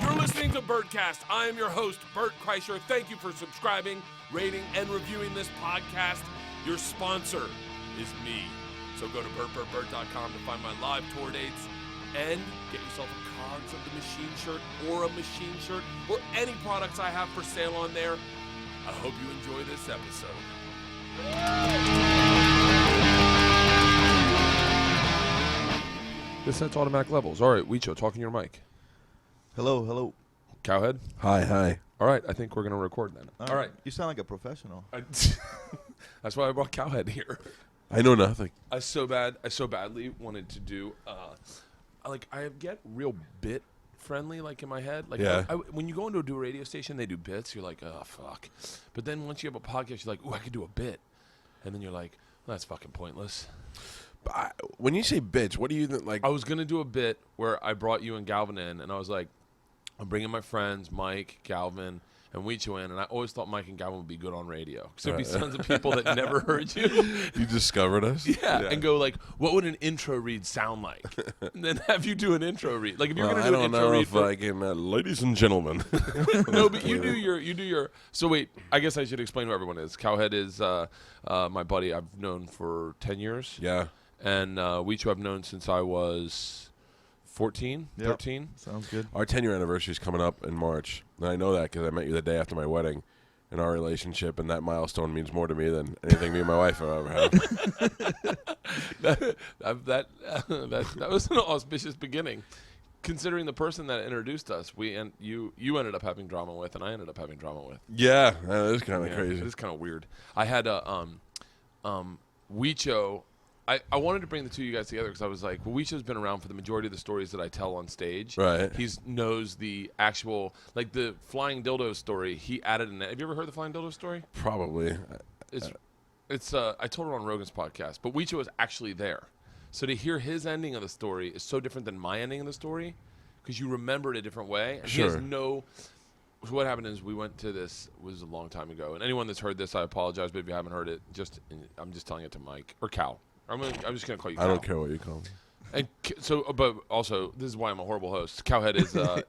You're listening to Bertcast. I am your host, Bert Kreischer. Thank you for subscribing, rating, and reviewing this podcast. Your sponsor is me. So go to bertbertbert.com to find my live tour dates and get yourself a Cogs of the Machine shirt or a machine shirt or any products I have for sale on there. I hope you enjoy this episode. This sets automatic levels. All right, Huicho, talking your mic. Hello, hello. Cowhead? Hi. All right, I think we're going to record then. All right. You sound like a professional. That's why I brought Cowhead here. I know nothing. I so badly wanted to do, I get real bit friendly, like in my head. Like, yeah. When you go into a radio station, they do bits. You're like, oh, fuck. But then once you have a podcast, you're like, ooh, I could do a bit. And then you're like, well, that's fucking pointless. When you say bitch, what do you think? Like, I was going to do a bit where I brought you and Galvin in, and I was like, I'm bringing my friends, Mike, Galvin, and Huicho in, and I always thought Mike and Galvin would be good on radio. Because there'd be tons of people that never heard you. You discovered us? Yeah, and go like, what would an intro read sound like? And then have you do an intro read. Like if you're going to do an intro read. I can, ladies and gentlemen. No, but you do your. So wait, I guess I should explain who everyone is. Cowhead is my buddy I've known for 10 years. Yeah. And Huicho I've known since I was 14, 13. Sounds good. Our 10-year anniversary is coming up in March. And I know that because I met you the day after my wedding. And our relationship and that milestone means more to me than anything me and my wife have ever had. that was an auspicious beginning. Considering the person that introduced us, you ended up having drama with, and I ended up having drama with. Yeah, that is kind of crazy. It is kind of weird. I had a Huicho. I wanted to bring the two of you guys together because I was like, well, Huicho's been around for the majority of the stories that I tell on stage. Right. He knows the actual, like the flying dildo story. He added in that. Have you ever heard the flying dildo story? Probably. It's I told it on Rogan's podcast, but Huicho was actually there. So to hear his ending of the story is so different than my ending of the story because you remember it a different way. And sure. He has no. So what happened is we went to this. It was a long time ago, and anyone that's heard this, I apologize, but if you haven't heard it, I'm just telling it to Mike or Cal. I'm just gonna call you Cal. I don't care what you call me. And so, but also, this is why I'm a horrible host. Cowhead is the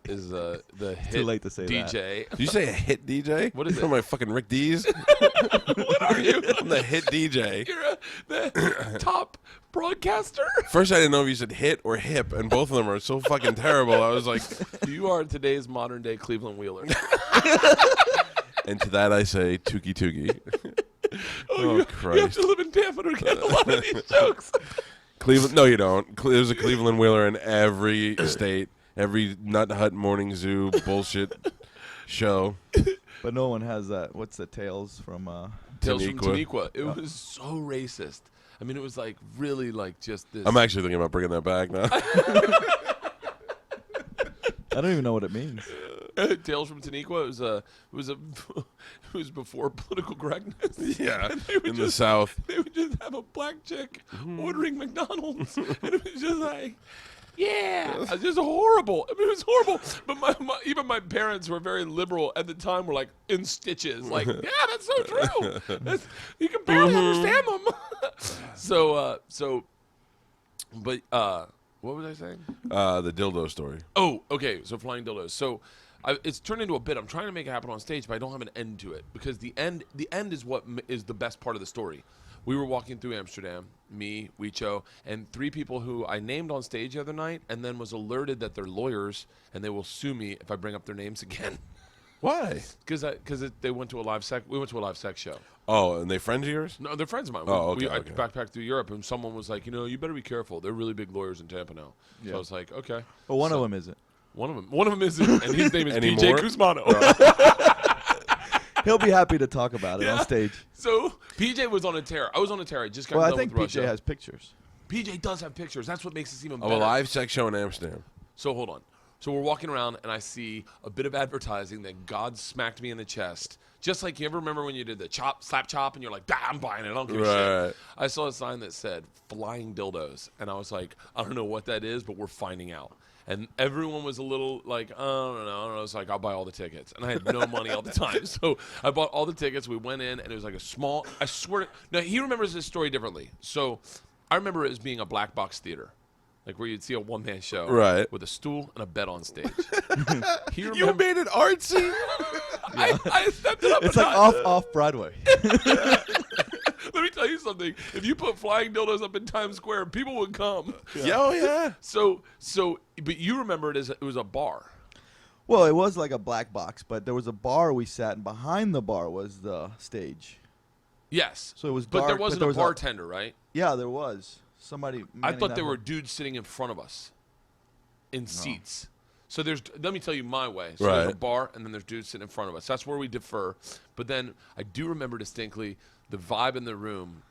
hit Too late to say DJ. Did you say a hit DJ? What is it? Am I fucking Rick Dees? What are you? I'm the hit DJ. You're the top broadcaster. First, I didn't know if you said hit or hip, and both of them are so fucking terrible. I was like, You are today's modern day Cleveland Wheeler. and to that I say, Tookie Tookie. Oh, Christ. You have to live in Tampa to get a lot of these jokes. Cleveland? No, you don't. There's a Cleveland Wheeler in every state, every Nut Hut Morning Zoo bullshit show. But no one has that. What's the Tales from Tales from Taniqua. It was so racist. I mean, it was like really like just this. I'm actually thinking about bringing that back now. I don't even know what it means. Tales from Taniqua. It was before political correctness. Yeah, in the South. They would just have a black chick ordering McDonald's, and it was just like, yeah, it was just horrible. I mean, it was horrible. But even my parents, who were very liberal at the time, were like in stitches, like, yeah, that's so true. You can barely understand them. What was I saying? The dildo story. Oh, okay. So flying dildos. So it's turned into a bit. I'm trying to make it happen on stage, but I don't have an end to it because the end is what is the best part of the story. We were walking through Amsterdam, me, Huicho, and 3 people who I named on stage the other night, and then was alerted that they're lawyers and they will sue me if I bring up their names again. Why? Because they went to a live sex. We went to a live sex show. Oh, and they friends of yours? No, they're friends of mine. Oh, okay. I backpacked through Europe, and someone was like, you better be careful. They're really big lawyers in Tampa now. Yeah. So I was like, okay. But one of them isn't. One of them isn't, and his name is PJ Cusmano. He'll be happy to talk about it on stage. So PJ was on a tear. I was on a tear. I just got done with Russia. I think PJ has pictures. PJ does have pictures. That's what makes this even better. Of a live sex show in Amsterdam. So hold on. So we're walking around, and I see a bit of advertising that God smacked me in the chest. Just like you ever remember when you did the slap chop, and you're like, I'm buying it. I don't give a shit. I saw a sign that said flying dildos, and I was like, I don't know what that is, but we're finding out. And everyone was a little like, I don't know. I was like, I'll buy all the tickets. And I had no money all the time. So I bought all the tickets. We went in, and it was like a small, I swear. Now, he remembers this story differently. So I remember it as being a black box theater. like where you'd see a one-man show, Right. with a stool and a bed on stage. You made it artsy. I stepped it up. It's a like notch. off Broadway. Let me tell you something. If you put flying dildos up in Times Square, people would come. Yeah. Oh yeah. So, but you remember it as it was a bar. Well, it was like a black box, but there was a bar we sat, and behind the bar was the stage. Yes. So it was But dark, there wasn't there a was bartender, right? Yeah, there was somebody. I manning thought that there were bar. dudes sitting in front of us in seats. So let me tell you my way. So there's a Right. bar, and then there's dudes sitting in front of us. That's where we defer. But then I do remember distinctly the vibe in the room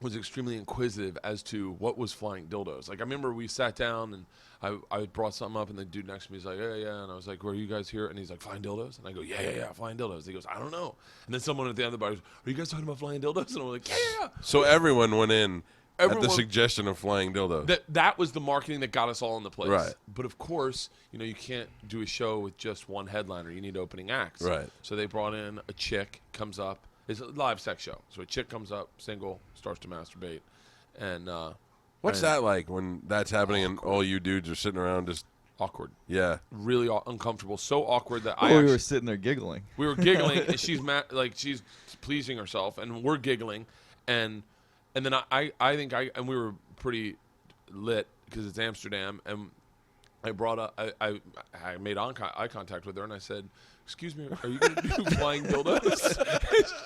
was extremely inquisitive as to what was flying dildos. Like I remember we sat down and I brought something up, and the dude next to me was like, yeah, and I was like, were you guys here? And he's like, flying dildos? And I go, yeah, flying dildos. He goes, I don't know. And then someone at the end of the bar goes, are you guys talking about flying dildos? And I'm like, yeah. So everyone went in at the Everyone- suggestion of flying dildos. That was the marketing that got us all in the place. Right. But of course, you can't do a show with just one headliner. You need opening acts. Right. So they brought in a chick, comes up. It's a live sex show. So a chick comes up, single, starts to masturbate. And What's that like when that's happening and all you dudes are sitting around just awkward. yeah. Really uncomfortable. So awkward that We were sitting there giggling. we were giggling, and she's she's pleasing herself, and we're giggling, and then I think and we were pretty lit because it's Amsterdam, and I brought up I made eye contact with her, and I said, "Excuse me, are you going to do flying dildos?"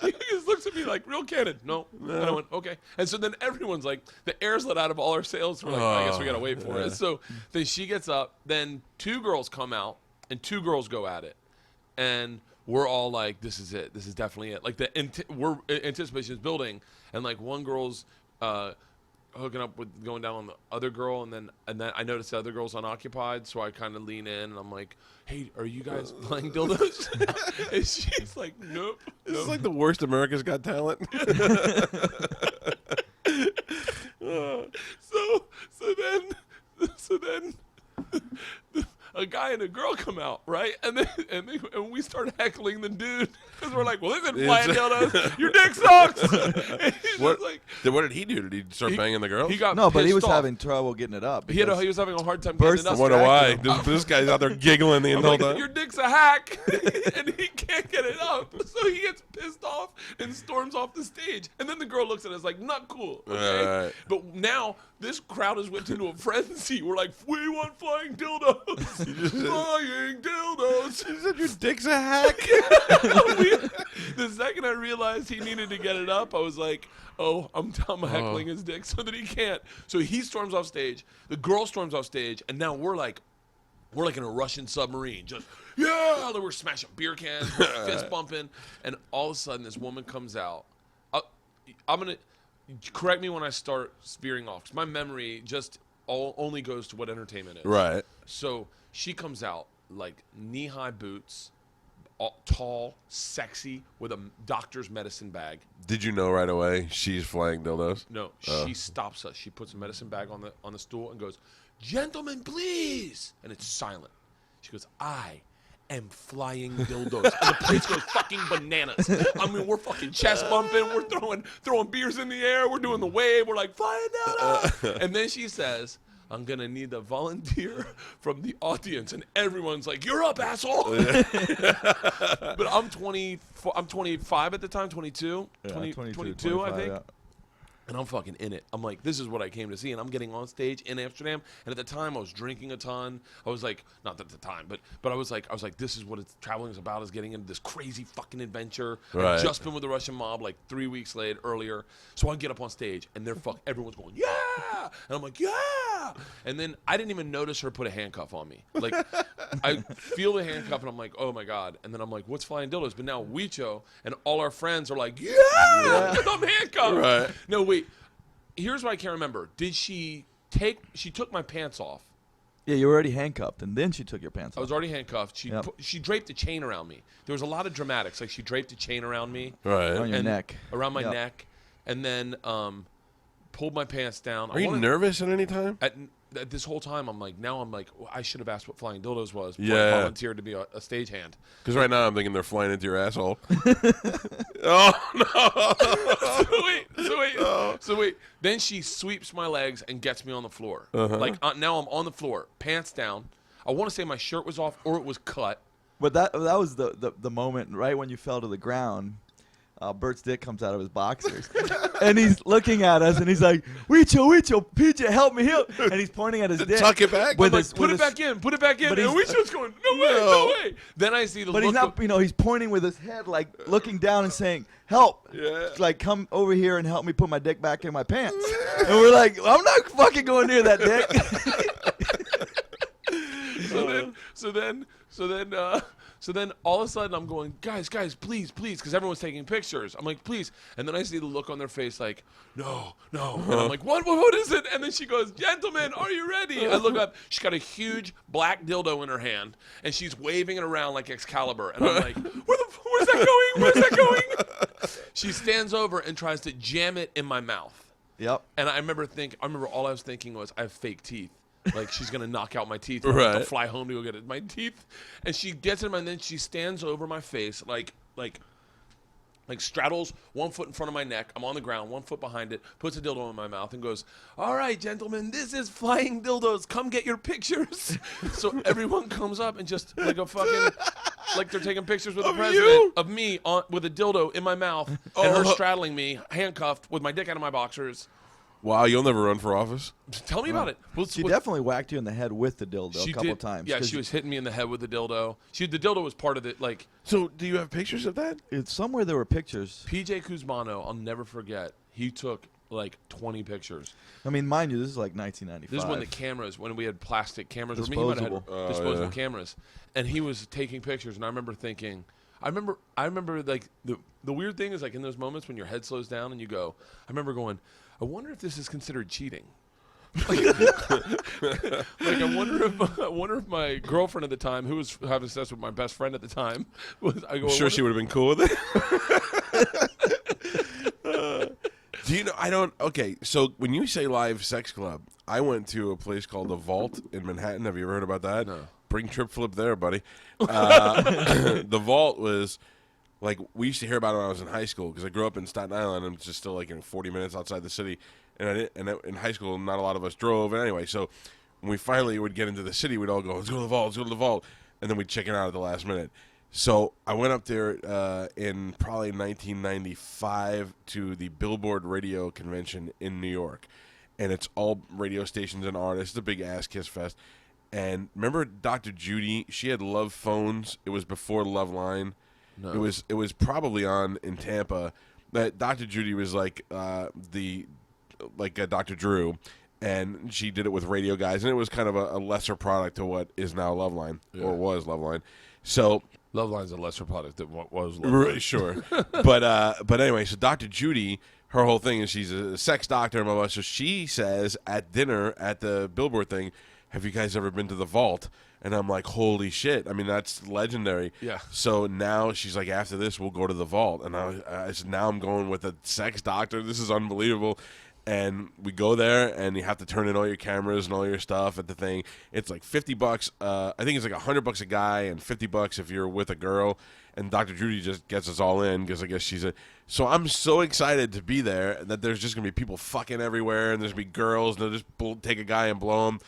And she just looks at me like real candid. No. And I went, okay. And so then everyone's like, the air's let out of all our sails. We're like, I guess we got to wait for it. So then she gets up. Then two girls come out, and two girls go at it. And we're all like, this is it. This is definitely it. Like anticipation is building, and like one girl's hooking up with going down on the other girl, and then I noticed the other girl's unoccupied, so I kind of lean in and I'm like, hey, are you guys playing dildos? And she's like, nope. This is like the worst America's Got Talent. So then a guy and a girl come out, right? And we start heckling the dude because we're like, well, this isn't flying dildos. Your dick sucks. And he's What, just like, what did he do? Did he start banging the girls? he got No, but he pissed was off. having trouble getting it up. He was having a hard time getting Burst it I up. wonder why. distracted This guy's out there giggling the I'm whole like, time. your dick's a hack, and he can't get it up. So he gets pissed off and storms off the stage. And then the girl looks at us like, not cool. Okay? Right. But now this crowd has whipped into a frenzy. We're like, we want flying dildos. Flying dildos. He said your dick's a hack. The second I realized he needed to get it up, I was like, oh, I'm heckling his dick so that he can't. So he storms off stage. The girl storms off stage, and now we're like in a Russian submarine, just yeah. We're smashing beer cans, fist bumping, and all of a sudden this woman comes out. I'm gonna correct me when I start veering off, because my memory just only goes to what entertainment is. Right. So she comes out like knee-high boots, tall, sexy, with a doctor's medicine bag. Did you know right away she's flying dildos? No, she stops us. She puts a medicine bag on the stool and goes, "Gentlemen, please." And it's silent. She goes, "I am flying dildos." And the place goes fucking bananas. I mean, we're fucking chest bumping. We're throwing beers in the air. We're doing the wave. We're like, flying dildos. And then she says, "I'm going to need a volunteer from the audience." And everyone's like, "You're up, asshole." But I'm 25 at the time, 22, Yeah, 22, 22, I think. yeah. And I'm fucking in it. I'm like, this is what I came to see. And I'm getting on stage in Amsterdam. And at the time, I was drinking a ton. I was like, not at the time, but I was like, this is what traveling is about, is getting into this crazy fucking adventure. Right. I'd just been with the Russian mob like 3 weeks earlier. So I get up on stage, and everyone's going, yeah! And I'm like, yeah! And then I didn't even notice her put a handcuff on me. Like, I feel the handcuff, and I'm like, oh my God. And then I'm like, what's flying dildos? But now Huicho and all our friends are like, yeah! Because I'm handcuffed. Right. No, wait. Here's what I can't remember. Did she took my pants off. Yeah, you were already handcuffed, and then she took your pants I off. was already handcuffed. Yep. She draped a chain around me. There was a lot of dramatics. Like, she draped a chain around me. Right. On your neck. Around my Yep. neck. And then pulled my pants down. Are you nervous at any time? this whole time I'm like, well, I should have asked what flying dildos was before Yeah. I volunteered to be a stagehand. Because right now I'm thinking they're flying into your asshole. Oh, no. So wait. Then she sweeps my legs and gets me on the floor. Now I'm on the floor, pants down. I want to say my shirt was off or it was cut. But that was the moment right when you fell to the ground. Bert's dick comes out of his boxers, and he's looking at us, and he's like, Huicho, PJ, help me here. And he's pointing at his dick. Tuck it back. I'm like, put it back in. But and Huicho's going, no way. Then I see the But look. he's not, he's pointing with his head, like looking down and saying, help. Yeah. Like, come over here and help me put my dick back in my pants. And we're like, I'm not fucking going near that dick. So then all of a sudden I'm going, guys, please, because everyone's taking pictures. I'm like, please. And then I see the look on their face like, no. And I'm like, what is it? And then she goes, gentlemen, are you ready? I look up. She's got a huge black dildo in her hand, and she's waving it around like Excalibur. And I'm like, where's that going? She stands over and tries to jam it in my mouth. Yep. And I remember all I was thinking was, I have fake teeth. Like, she's going to knock out my teeth. I Right. have to fly home to go get my teeth. And she gets in and then she stands over my face, like straddles 1 foot in front of my neck. I'm on the ground, 1 foot behind it, puts a dildo in my mouth and goes, all right, gentlemen, this is flying dildos. Come get your pictures. So everyone comes up and just like like they're taking pictures with the president of me with a dildo in my mouth and her straddling me, handcuffed with my dick out of my boxers. Wow, you'll never run for office. Tell me about it. She definitely whacked you in the head with the dildo a couple times. Yeah, she was hitting me in the head with the dildo. The dildo was part of it. Like, So, do you have pictures of that? It's somewhere there were pictures. PJ Kuzmano, I'll never forget. He took like 20 pictures. I mean, mind you, this is like 1995. This is when we had plastic cameras. Disposable. He might have had disposable cameras. And he was taking pictures, and I remember thinking, I remember like the weird thing is like in those moments when your head slows down and you go, I remember going, I wonder if this is considered cheating. Like I wonder if my girlfriend at the time, who was having sex with my best friend at the time, I'm sure she would have been cool with it. Do you know? Okay, so when you say live sex club, I went to a place called The Vault in Manhattan. Have you ever heard about that? No. Bring Trip Flip there, buddy. The Vault was like, we used to hear about it when I was in high school because I grew up in Staten Island and it's just still like 40 minutes outside the city. And in high school, not a lot of us drove. And anyway, so when we finally would get into the city, we'd all go, let's go to the Vault, let's go to the Vault. And then we'd chicken out at the last minute. So I went up there in probably 1995 to the Billboard Radio Convention in New York. And it's all radio stations and artists. It's a big ass kiss fest. And remember Dr. Judy? She had Love Phones. It was before Loveline. No. It was probably on in Tampa. That Dr. Judy was like Dr. Drew, and she did it with radio guys, and it was kind of a lesser product to what is now Loveline or was Loveline. So Loveline's a lesser product than what was Loveline. Sure, but anyway, so Dr. Judy, her whole thing is she's a sex doctor and blah, blah. So she says at dinner at the Billboard thing, have you guys ever been to the Vault? And I'm like, holy shit. I mean, that's legendary. Yeah. So now she's like, after this, we'll go to the Vault. And I said, now I'm going with a sex doctor. This is unbelievable. And we go there, and you have to turn in all your cameras and all your stuff at the thing. It's like $50. I think it's like $100 a guy and $50 if you're with a girl. And Dr. Judy just gets us all in because I guess she's a... So I'm so excited to be there that there's just going to be people fucking everywhere, and there's going to be girls, and they'll just take a guy and blow him.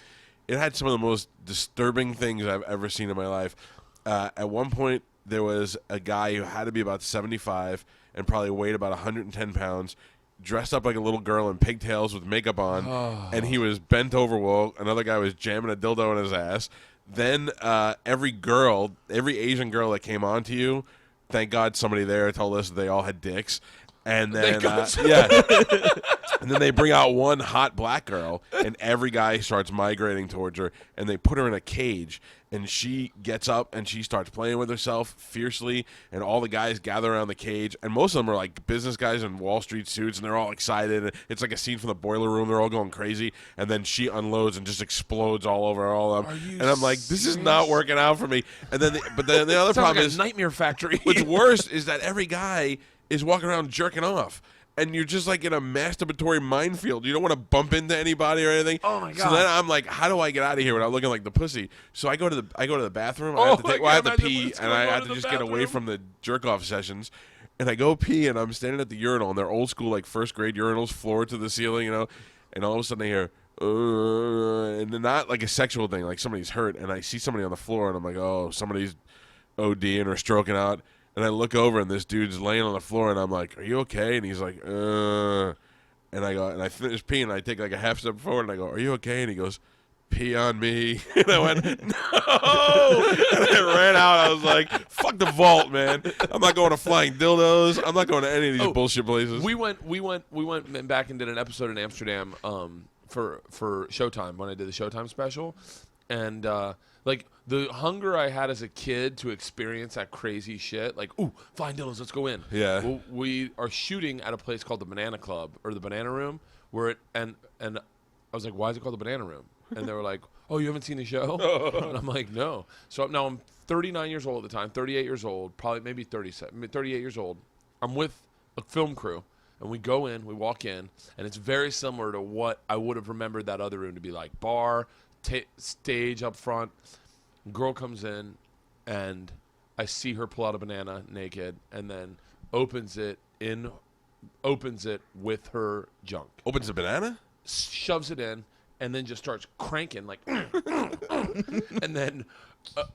It had some of the most disturbing things I've ever seen in my life. At one point, there was a guy who had to be about 75 and probably weighed about 110 pounds, dressed up like a little girl in pigtails with makeup on, and he was bent over while another guy was jamming a dildo in his ass. Then every Asian girl that came on to you, thank God somebody there told us they all had dicks. And then, and then they bring out one hot black girl, and every guy starts migrating towards her, and they put her in a cage, and she gets up, and she starts playing with herself fiercely, and all the guys gather around the cage, and most of them are like business guys in Wall Street suits, and they're all excited, and it's like a scene from the Boiler Room, they're all going crazy, and then she unloads and just explodes all over all of them, and I'm like, this is not working out for me. And then, but then the other problem like is Nightmare Factory. What's worse is that every guy is walking around jerking off. and you're just like in a masturbatory minefield. You don't want to bump into anybody or anything. Oh my god! So then I'm like, how do I get out of here without looking like the pussy? So I go to the bathroom. Oh, I have to pee, and I have to just get away from the jerk off sessions. And I go pee, and I'm standing at the urinal, and they're old school, like first grade urinals, floor to the ceiling, you know. And all of a sudden I hear, and then not like a sexual thing, like somebody's hurt, and I see somebody on the floor, and I'm like, oh, somebody's ODing or stroking out. And I look over, and this dude's laying on the floor, and I'm like, are you okay? And he's like, And I go, and I finish peeing, and I take like a half step forward, and I go, are you okay? And he goes, pee on me. And I went, no! And I ran out. I was like, fuck the vault, man. I'm not going to Flying Dildos. I'm not going to any of these bullshit places. We went back and did an episode in Amsterdam for Showtime when I did the Showtime special. And like the hunger I had as a kid to experience that crazy shit, like, ooh, Flying Dildos, let's go in. Yeah. Well, we are shooting at a place called the Banana Club or the Banana Room, where and I was like, why is it called the Banana Room? And they were like, oh, you haven't seen the show? And I'm like, no. So now I'm 39 years old at the time, 38 years old, probably maybe 38 years old. I'm with a film crew, and we go in, we walk in, and it's very similar to what I would have remembered that other room to be like. Bar, stage up front. Girl comes in, and I see her pull out a banana naked, and then opens it with her junk. Opens the banana? Shoves it in. And then just starts cranking like, and then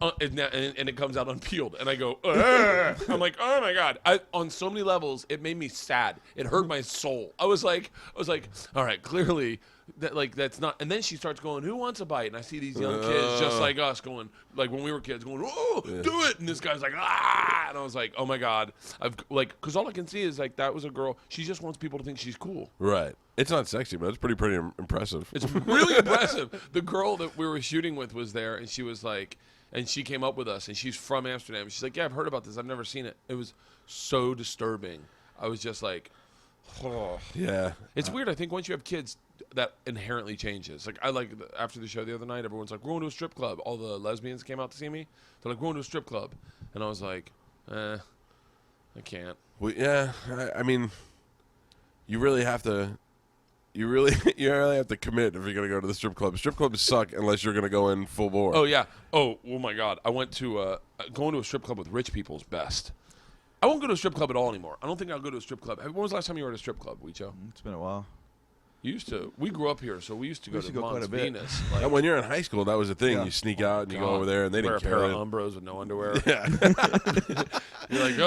and it comes out unpeeled, and I go, ugh. I'm like, oh my god! On so many levels, it made me sad. It hurt my soul. I was like, all right, clearly that's not. And then she starts going, who wants a bite? And I see these young kids just like us going, like when we were kids, going, oh, do it! And this guy's like, ah! And I was like, oh my god! Because all I can see is like that was a girl. She just wants people to think she's cool. Right. It's not sexy, but it's pretty impressive. It's really impressive. The girl that we were shooting with was there, and she was like, and she came up with us, and she's from Amsterdam. She's like, yeah, I've heard about this. I've never seen it. It was so disturbing. I was just like, oh. Yeah. It's weird. I think once you have kids, that inherently changes. Like, after the show the other night, everyone's like, we're going to a strip club. All the lesbians came out to see me. They're like, we're going to a strip club. And I was like, I can't. Well, yeah. I mean, you really have to... You really have to commit if you're going to go to the strip club. Strip clubs suck unless you're going to go in full bore. Oh, yeah. Oh my God. I went to going to a strip club with rich people is best. I won't go to a strip club at all anymore. I don't think I'll go to a strip club. When was the last time you were at a strip club, Huicho? It's been a while. You used to. We grew up here, so we used to go to Mons Venus. And when you're in high school, that was the thing. Yeah. You sneak out and you go over there, and they didn't care. Wear a pair of Umbros with no underwear. Yeah. You're like,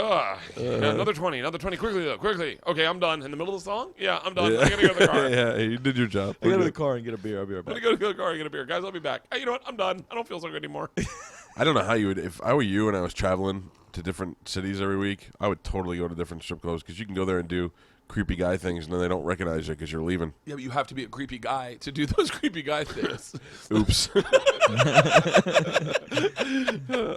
another 20, quickly though, quickly. Okay, I'm done. In the middle of the song? Yeah, I'm done. Yeah. I gotta go to the car. Yeah, you did your job. I go to the car and get a beer. I'll be right back. I'm gonna go to the car and get a beer. Guys, I'll be back. Hey, you know what? I'm done. I don't feel so good anymore. I don't know how you would, if I were you and I was traveling to different cities every week, I would totally go to different strip clubs because you can go there and do creepy guy things and then they don't recognize you because you're leaving. Yeah, but you have to be a creepy guy to do those creepy guy things. Oops.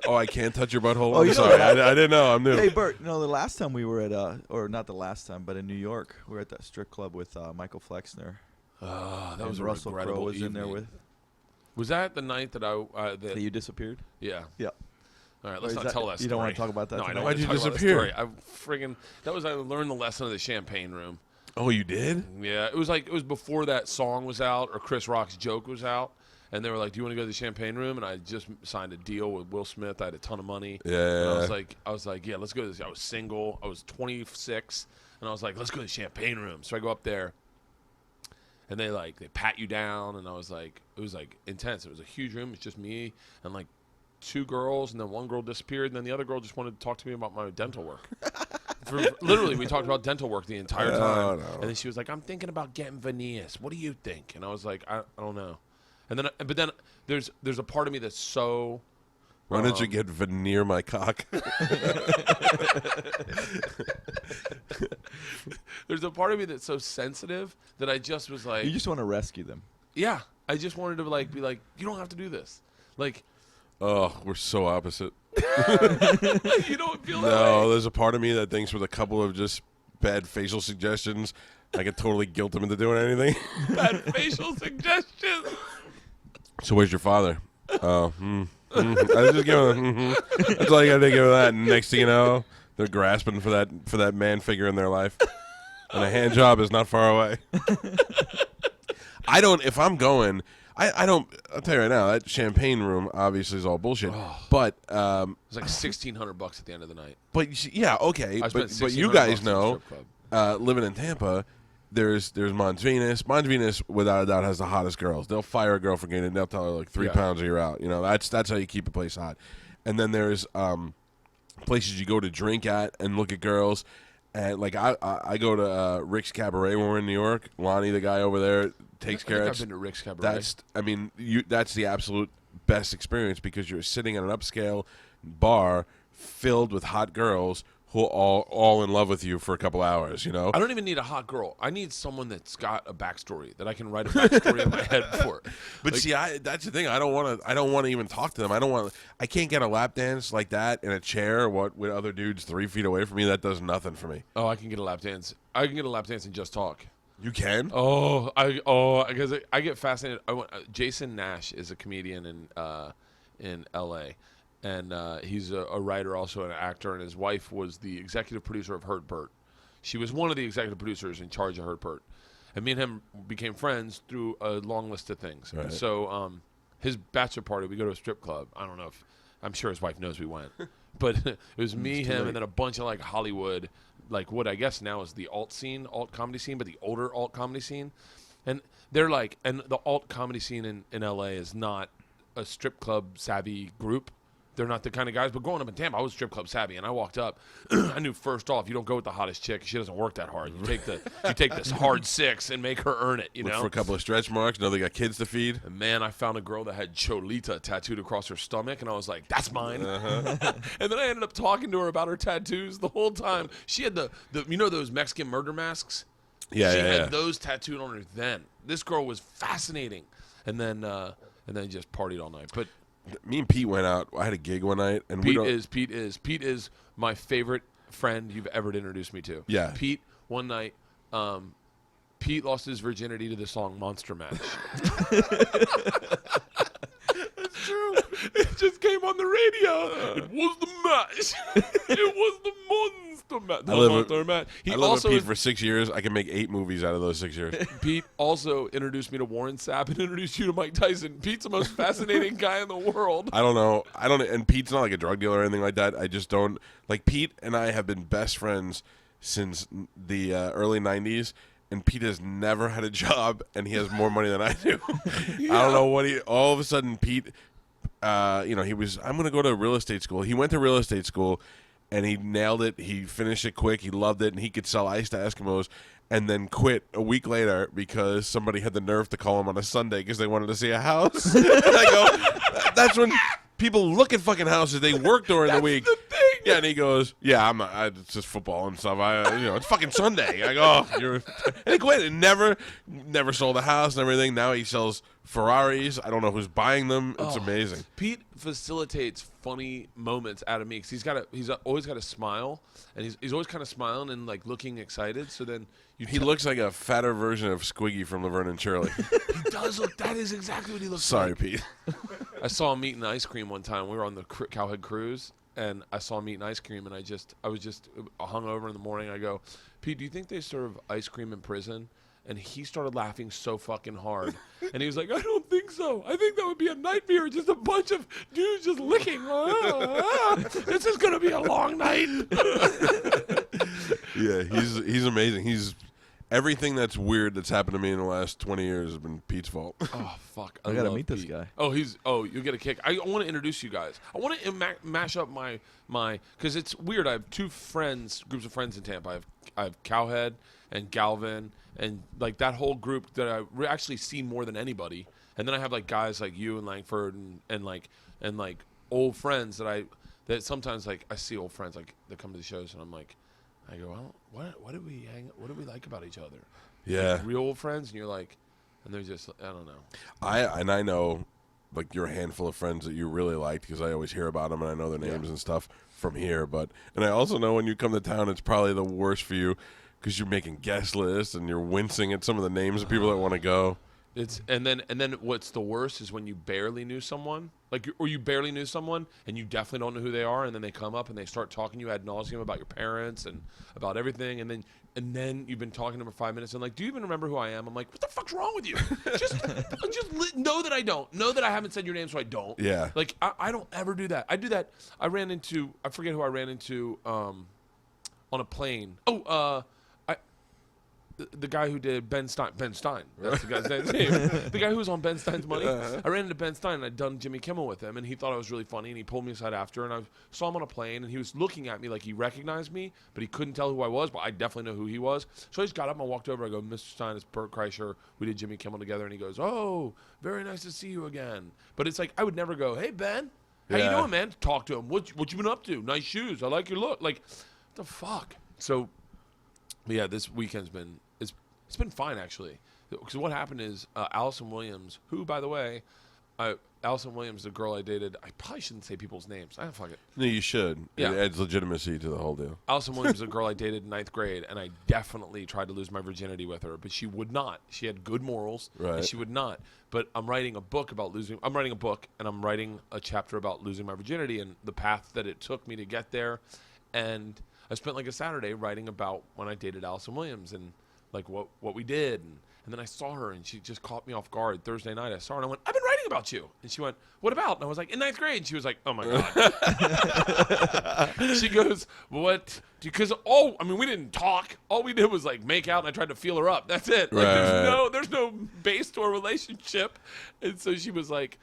Oh, I can't touch your butthole? Oh, I'm sorry. I didn't know. I'm new. Hey, Bert, the last time we were at, or not the last time, but in New York, we were at that strip club with Michael Flexner. That was a Russell Crowe was in there with. Was that the night that that you disappeared? Yeah. Yeah. All right, let's not tell that story. You don't want to talk about that? No, I don't Why'd want to you talk disappear? About that story. I learned the lesson of the champagne room. Oh, you did? Yeah, it was before that song was out or Chris Rock's joke was out, and they were like, "Do you want to go to the champagne room?" And I just signed a deal with Will Smith. I had a ton of money. Yeah. And I was like, yeah, let's go to this. I was single. I was 26, and I was like, let's go to the champagne room. So I go up there, and they pat you down, and I was like, it was like intense. It was a huge room. It's just me and like two girls, and then one girl disappeared, and then the other girl just wanted to talk to me about my dental work. Literally, we talked about dental work the entire time. No. And then she was like, I'm thinking about getting veneers. What do you think? And I was like, I don't know. But then there's a part of me that's so... Why don't you get veneer my cock? There's a part of me that's so sensitive that I just was like... You just want to rescue them. Yeah. I just wanted to be like, you don't have to do this. Like... Oh, we're so opposite. You don't feel that way? No, there's a part of me that thinks with a couple of just bad facial suggestions, I could totally guilt him into doing anything. Bad facial suggestions. So where's your father? Oh, I was just giving. That's all you gotta think of that. And next thing you know, they're grasping for that man figure in their life. and a hand job is not far away. If I'm going, I don't, I'll tell you right now, that champagne room obviously is all bullshit. But It's like $1,600 at the end of the night. But you see, yeah, okay. I spent But you $1,600 guys at the know, strip club. living in Tampa, there's Mons Venus. Mons Venus, without a doubt, has the hottest girls. They'll fire a girl for gaining. They'll tell her like 3 pounds or you're out. You know, that's how you keep a place hot. And then there's places you go to drink at and look at girls. And like I go to Rick's Cabaret when we're in New York. Lonnie, the guy over there, takes care of it. I've been to Rick's Cabaret. That's the absolute best experience because you're sitting at an upscale bar filled with hot girls who are all in love with you for a couple hours, you know? I don't even need a hot girl. I need someone that's got a backstory that I can write a backstory in my head for. But like, see, that's the thing. I don't want to even talk to them. I can't get a lap dance like that in a chair with other dudes 3 feet away from me. That does nothing for me. Oh, I can get a lap dance. I can get a lap dance and just talk. You can? Because I get fascinated. Jason Nash is a comedian in L.A., and he's a writer, also an actor, and his wife was the executive producer of Hurt Bert. She was one of the executive producers in charge of Hurt Bert. And me and him became friends through a long list of things. Right. So his bachelor party, we go to a strip club. I don't know if, I'm sure his wife knows we went. But it was me, him, and then a bunch of like Hollywood, like what I guess now is the alt comedy scene, but the older alt comedy scene. And they're like, and the alt comedy scene in LA is not a strip club savvy group. They're not the kind of guys, but growing up in Tampa, I was strip club savvy, and I walked up. I knew first off, you don't go with the hottest chick; she doesn't work that hard. You take this hard 6 and make her earn it. Look for a couple of stretch marks. Know they got kids to feed. And man, I found a girl that had Cholita tattooed across her stomach, and I was like, "That's mine." And then I ended up talking to her about her tattoos the whole time. She had the those Mexican murder masks. She had those tattooed on her. Then this girl was fascinating, and then just partied all night, but. Me and Pete went out. I had a gig one night, and Pete is my favorite friend you've ever introduced me to. Yeah. Pete, one night, Pete lost his virginity to the song Monster Mash. It's true. It just came on the radio. It was the mash. It was the Monster Mash. I lived with Pete for 6 years. I can make 8 movies out of those 6 years. Pete also introduced me to Warren Sapp and introduced you to Mike Tyson. Pete's the most fascinating guy in the world. I don't know. And Pete's not like a drug dealer or anything like that. I just don't. Like, Pete and I have been best friends since the early 90s. And Pete has never had a job, and he has more money than I do. Yeah. I don't know what all of a sudden, Pete, he was, I'm going to go to real estate school. He went to real estate school, and he nailed it. He finished it quick. He loved it, and he could sell ice to Eskimos, and then quit a week later because somebody had the nerve to call him on a Sunday because they wanted to see a house. And I go, that's when people look at fucking houses. They work during the week. The thing. Yeah, and he goes, "Yeah, it's just football and stuff. It's fucking Sunday." I go, and he quit and never sold a house and everything. Now he sells Ferraris. I don't know who's buying them. It's amazing. Pete facilitates funny moments out of me because he's always got a smile, and he's always kind of smiling and like looking excited. So then he looks like a fatter version of Squiggy from Laverne and Shirley. He does look. That is exactly what he looks Sorry, like. Pete. I saw him eating ice cream one time. We were on the Cowhead cruise, and I saw him eating ice cream, and I was just hungover in the morning. I go, Pete, do you think they serve ice cream in prison? And he started laughing so fucking hard. And he was like, I don't think so. I think that would be a nightmare. Just a bunch of dudes just licking. This is going to be a long night. Yeah, he's amazing. Everything that's weird that's happened to me in the last 20 years has been Pete's fault. Oh, fuck. I got to meet Pete. this guy. Oh, you'll get a kick. I want to introduce you guys. I want to mash up my because it's weird. I have 2 groups of friends in Tampa. I have Cowhead and Galvin and like that whole group that I actually see more than anybody. And then I have like guys like you and Langford and like old friends that sometimes like I see old friends like that come to the shows and I'm like, I go, well, what do we like about each other? Yeah. Like real old friends, and you're like, and they're just, I don't know. I know, like, you're a handful of friends that you really liked because I always hear about them and I know their names and stuff from here. And I also know when you come to town, it's probably the worst for you because you're making guest lists and you're wincing at some of the names of people that want to go. And then what's the worst is when you barely knew someone, or you barely knew someone, and you definitely don't know who they are, and then they come up and they start talking to you ad nauseum about your parents and about everything, and then and then you've been talking to him for 5 minutes and like, do you even remember who I am? I'm like, what the fuck's wrong with you? Know that I don't. Know that I haven't said your name, so I don't. Yeah. Like, I don't ever do that. I do that. I forget who I ran into on a plane. The guy who did Ben Stein. That's the guy's name. The guy who was on Ben Stein's Money. I ran into Ben Stein, and I'd done Jimmy Kimmel with him, and he thought I was really funny, and he pulled me aside after, and I saw him on a plane, and he was looking at me like he recognized me, but he couldn't tell who I was, but I definitely know who he was. So I just got up and I walked over. I go, Mr. Stein, it's Bert Kreischer. We did Jimmy Kimmel together, and he goes, oh, very nice to see you again. But it's like, I would never go, hey, Ben, how you doing, man? Talk to him. What you been up to? Nice shoes. I like your look. Like, what the fuck? So, yeah, this weekend's been... It's been fine, actually. Because what happened is Allison Williams, who, by the way, Allison Williams, the girl I dated, I probably shouldn't say people's names. I don't fuck it. No, you should. Yeah. It adds legitimacy to the whole deal. Allison Williams is a girl I dated in 9th grade, and I definitely tried to lose my virginity with her, but she would not. She had good morals, and she would not. But I'm writing a book, and I'm writing a chapter about losing my virginity and the path that it took me to get there. And I spent like a Saturday writing about when I dated Allison Williams and like what we did, and then I saw her, and she just caught me off guard. Thursday night, I saw her, and I went, I've been writing about you. And she went, what about? And I was like, in 9th grade. And she was like, oh, my God. She goes, what? Because, we didn't talk. All we did was, like, make out, and I tried to feel her up. That's it. Like, there's no base to our relationship. And so she was like,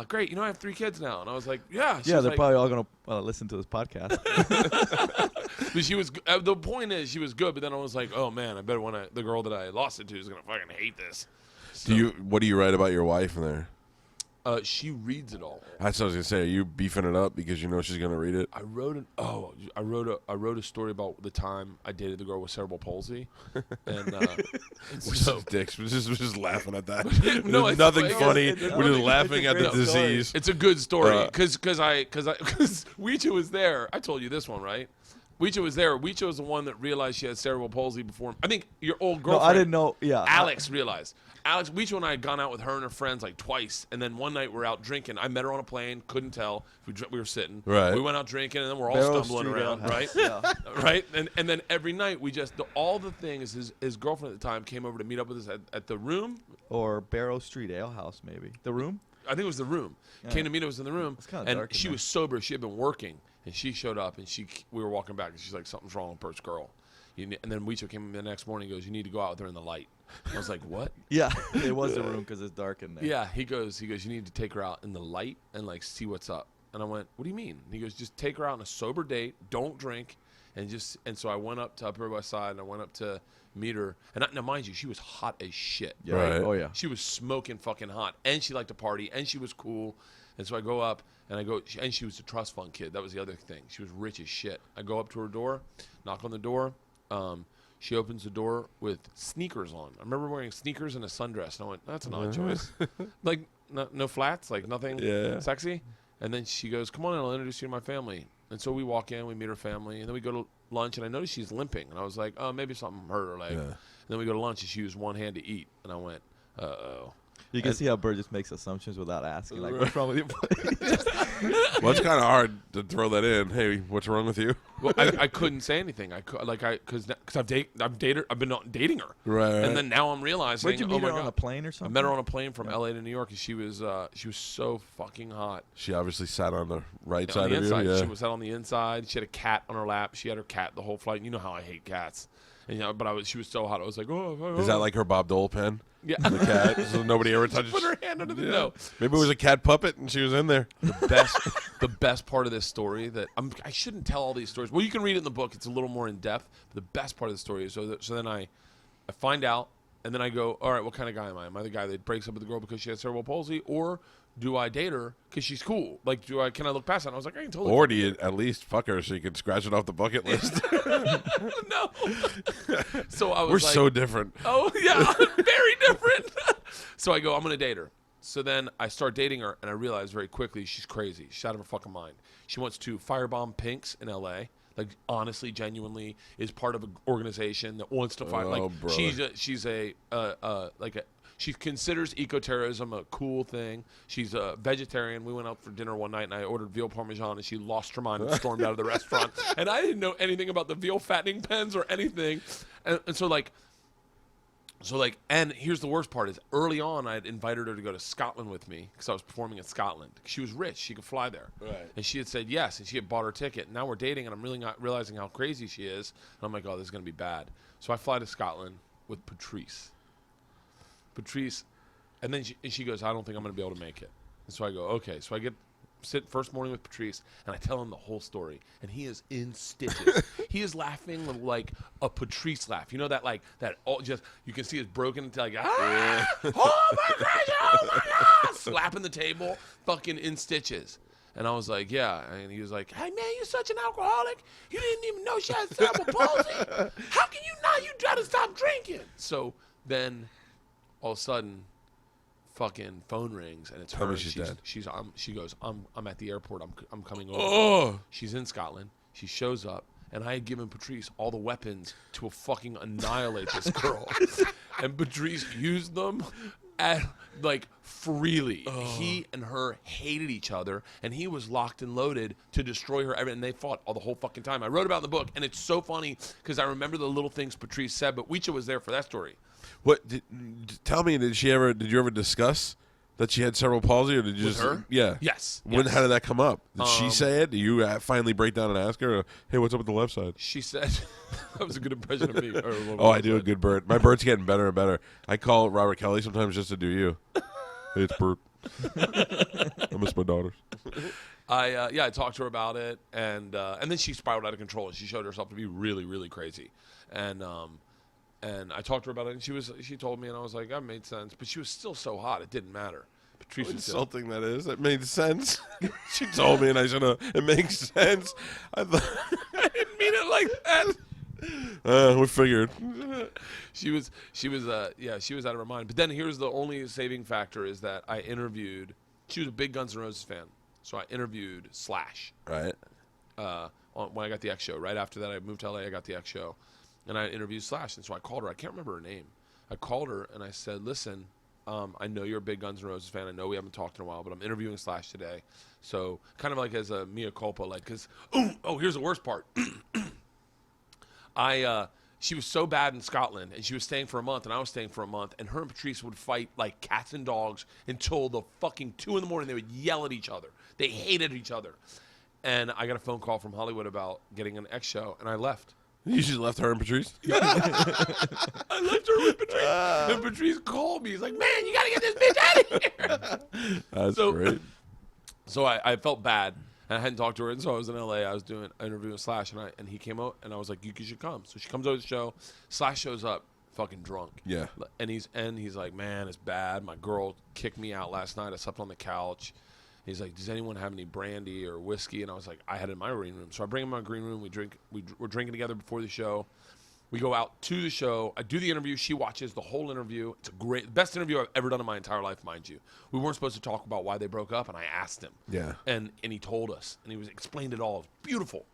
great. I have 3 kids now. And I was like, yeah. Yeah, they're probably all going to listen to this podcast. But she was. The point is, she was good. But then I was like, oh man, I better the girl that I lost it to is gonna fucking hate this. So, What do you write about your wife in there? She reads it all. That's what I was gonna say. Are you beefing it up because you know she's gonna read it? I wrote a story about the time I dated the girl with cerebral palsy, and we're dicks. We're just laughing at that. No, There's nothing funny. We're just laughing at the disease. It's a good story because Huicho was there. I told you this one, right? Huicho was there. Huicho was the one that realized she had cerebral palsy before. I think your old girlfriend. No, I didn't know. Yeah, Alex realized. Huicho and I had gone out with her and her friends like twice, and then one night we're out drinking. I met her on a plane, couldn't tell. We were sitting. Right. We went out drinking, and then we're all stumbling around, right? Yeah. Right? And then every night we just, all the things, his girlfriend at the time came over to meet up with us at the room. Or Barrow Street Ale House, maybe. The room? I think it was the room. Yeah. Came to meet us in the room. It's kind of and dark. She was sober. She had been working. And she showed up, and we were walking back, and she's like, something's wrong with Bert's girl. And then Huicho came in the next morning and goes, you need to go out with her in the light. I was like, what? Yeah, it was the room because it's dark in there. Yeah, he goes, you need to take her out in the light and, like, see what's up. And I went, what do you mean? And he goes, just take her out on a sober date, don't drink, and so I went up to Upper West Side, and I went up to meet her. And now, mind you, she was hot as shit. Yeah, right. Oh, yeah. She was smoking fucking hot, and she liked to party, and she was cool. And so I go up, and she was a trust fund kid. That was the other thing. She was rich as shit. I go up to her door, knock on the door. She opens the door with sneakers on. I remember wearing sneakers and a sundress. And I went, that's an odd choice. Like, no flats, like nothing sexy. And then she goes, come on in, I'll introduce you to my family. And so we walk in, we meet her family, and then we go to lunch, and I noticed she's limping. And I was like, oh, maybe something hurt her leg. Yeah. And then we go to lunch, and she used one hand to eat. And I went, uh-oh. You can see how Bert just makes assumptions without asking. Like, what's wrong with you? Well, it's kind of hard to throw that in. Hey, what's wrong with you? Well, I couldn't say anything. Because I've been dating her. Right. And then now I'm realizing. Where'd you meet her on a plane or something? I met her on a plane from LA to New York, and she was so fucking hot. She obviously sat on the right on side the of inside. you. Yeah. She was sat on the inside. She had a cat on her lap. She had her cat the whole flight. You know how I hate cats. And but she was so hot. I was like, oh. Is that like her Bob Dole pen? Yeah. The cat, so nobody ever touches. Put her hand under the no. Maybe it was a cat puppet and she was in there. The best part of this story that I shouldn't tell all these stories. Well, you can read it in the book. It's a little more in depth. But the best part of the story is so then I find out, and then I go, all right, what kind of guy am I? Am I the guy that breaks up with the girl because she has cerebral palsy, or do I date her because she's cool? Like, can I look past that? And I was like, I can totally. Or do you at least fuck her so you can scratch it off the bucket list? No. So I was We're like, so different. Oh, yeah, very different. So I go, I'm going to date her. So then I start dating her, and I realize very quickly she's crazy. She's out of her fucking mind. She wants to firebomb Pinks in L.A., like, honestly, genuinely, is part of an organization that wants to fire. Oh, like, brother. she's She considers ecotourism a cool thing. She's a vegetarian. We went out for dinner one night, and I ordered veal parmesan, and she lost her mind and stormed out of the restaurant. And I didn't know anything about the veal fattening pens or anything. And so and here's the worst part is early on I had invited her to go to Scotland with me because I was performing in Scotland. She was rich. She could fly there. Right. And she had said yes, and she had bought her ticket. And now we're dating, and I'm really not realizing how crazy she is. And I'm like, oh, this is going to be bad. So I fly to Scotland with Patrice, and then she goes, I don't think I'm going to be able to make it. And so I go, okay. So I sit first morning with Patrice, and I tell him the whole story, and he is in stitches. He is laughing like a Patrice laugh. You know that you can see it's broken into like, oh my gosh, oh my God, slapping the table, fucking in stitches. And I was like, yeah. And he was like, hey, man, you're such an alcoholic. You didn't even know she had cerebral palsy. How can you not? You try to stop drinking. So then all of a sudden, fucking phone rings, and it's Tell her. me she's dead. She goes, I'm at the airport. I'm coming over. Oh. She's in Scotland. She shows up, and I had given Patrice all the weapons to fucking annihilate this girl. And Patrice used them freely. He and her hated each other, and he was locked and loaded to destroy her. And they fought all the whole fucking time. I wrote about it in the book, and it's so funny because I remember the little things Patrice said, but Huicho was there for that story. What? Tell me, did you ever discuss that she had cerebral palsy, or did you With her? Yeah. Yes. How did that come up? Did she say it? Did you finally break down and ask her, hey, what's up with the left side? She said, that was a good impression of me. I do a good Bert. My Bert's getting better and better. I call Robert Kelly sometimes just to do you. Hey, it's Bert. I miss my daughters. I talked to her about it, and then she spiraled out of control, and she showed herself to be really, really crazy. And I talked to her about it, and she told me, and I was like, that made sense. But she was still so hot, it didn't matter. Patrice was insulting that is. That made sense. She told me, and I said, it makes sense. I didn't mean it like that. We figured. She was out of her mind. But then here's the only saving factor is that I interviewed. She was a big Guns N' Roses fan, so I interviewed Slash. Right. When I got the X show. Right after that, I moved to LA. I got the X show, and I interviewed Slash. And so I called her. I can't remember her name. I called her and I said, "Listen, I know you're a big Guns N' Roses fan. I know we haven't talked in a while, but I'm interviewing Slash today. So kind of like as a mea culpa, like because here's the worst part. She was so bad in Scotland, and she was staying for a month, and I was staying for a month, and her and Patrice would fight like cats and dogs until the fucking 2 a.m. They would yell at each other. They hated each other. And I got a phone call from Hollywood about getting an X show, and I left. You just left her and Patrice? I left her with Patrice. And Patrice called me. He's like, man, you got to get this bitch out of here. That's great. So I felt bad. And I hadn't talked to her, and so I was in LA. I was doing an interview with Slash, and he came out, and I was like, "You should come." So she comes over to the show. Slash shows up, fucking drunk. Yeah. And he's like, "Man, it's bad. My girl kicked me out last night. I slept on the couch." He's like, "Does anyone have any brandy or whiskey?" And I was like, "I had it in my green room." So I bring him in my green room. We're drinking together before the show. We go out to the show. I do the interview. She watches the whole interview. It's the best interview I've ever done in my entire life, mind you. We weren't supposed to talk about why they broke up, and I asked him. Yeah. And he told us, and he explained it all. It was beautiful.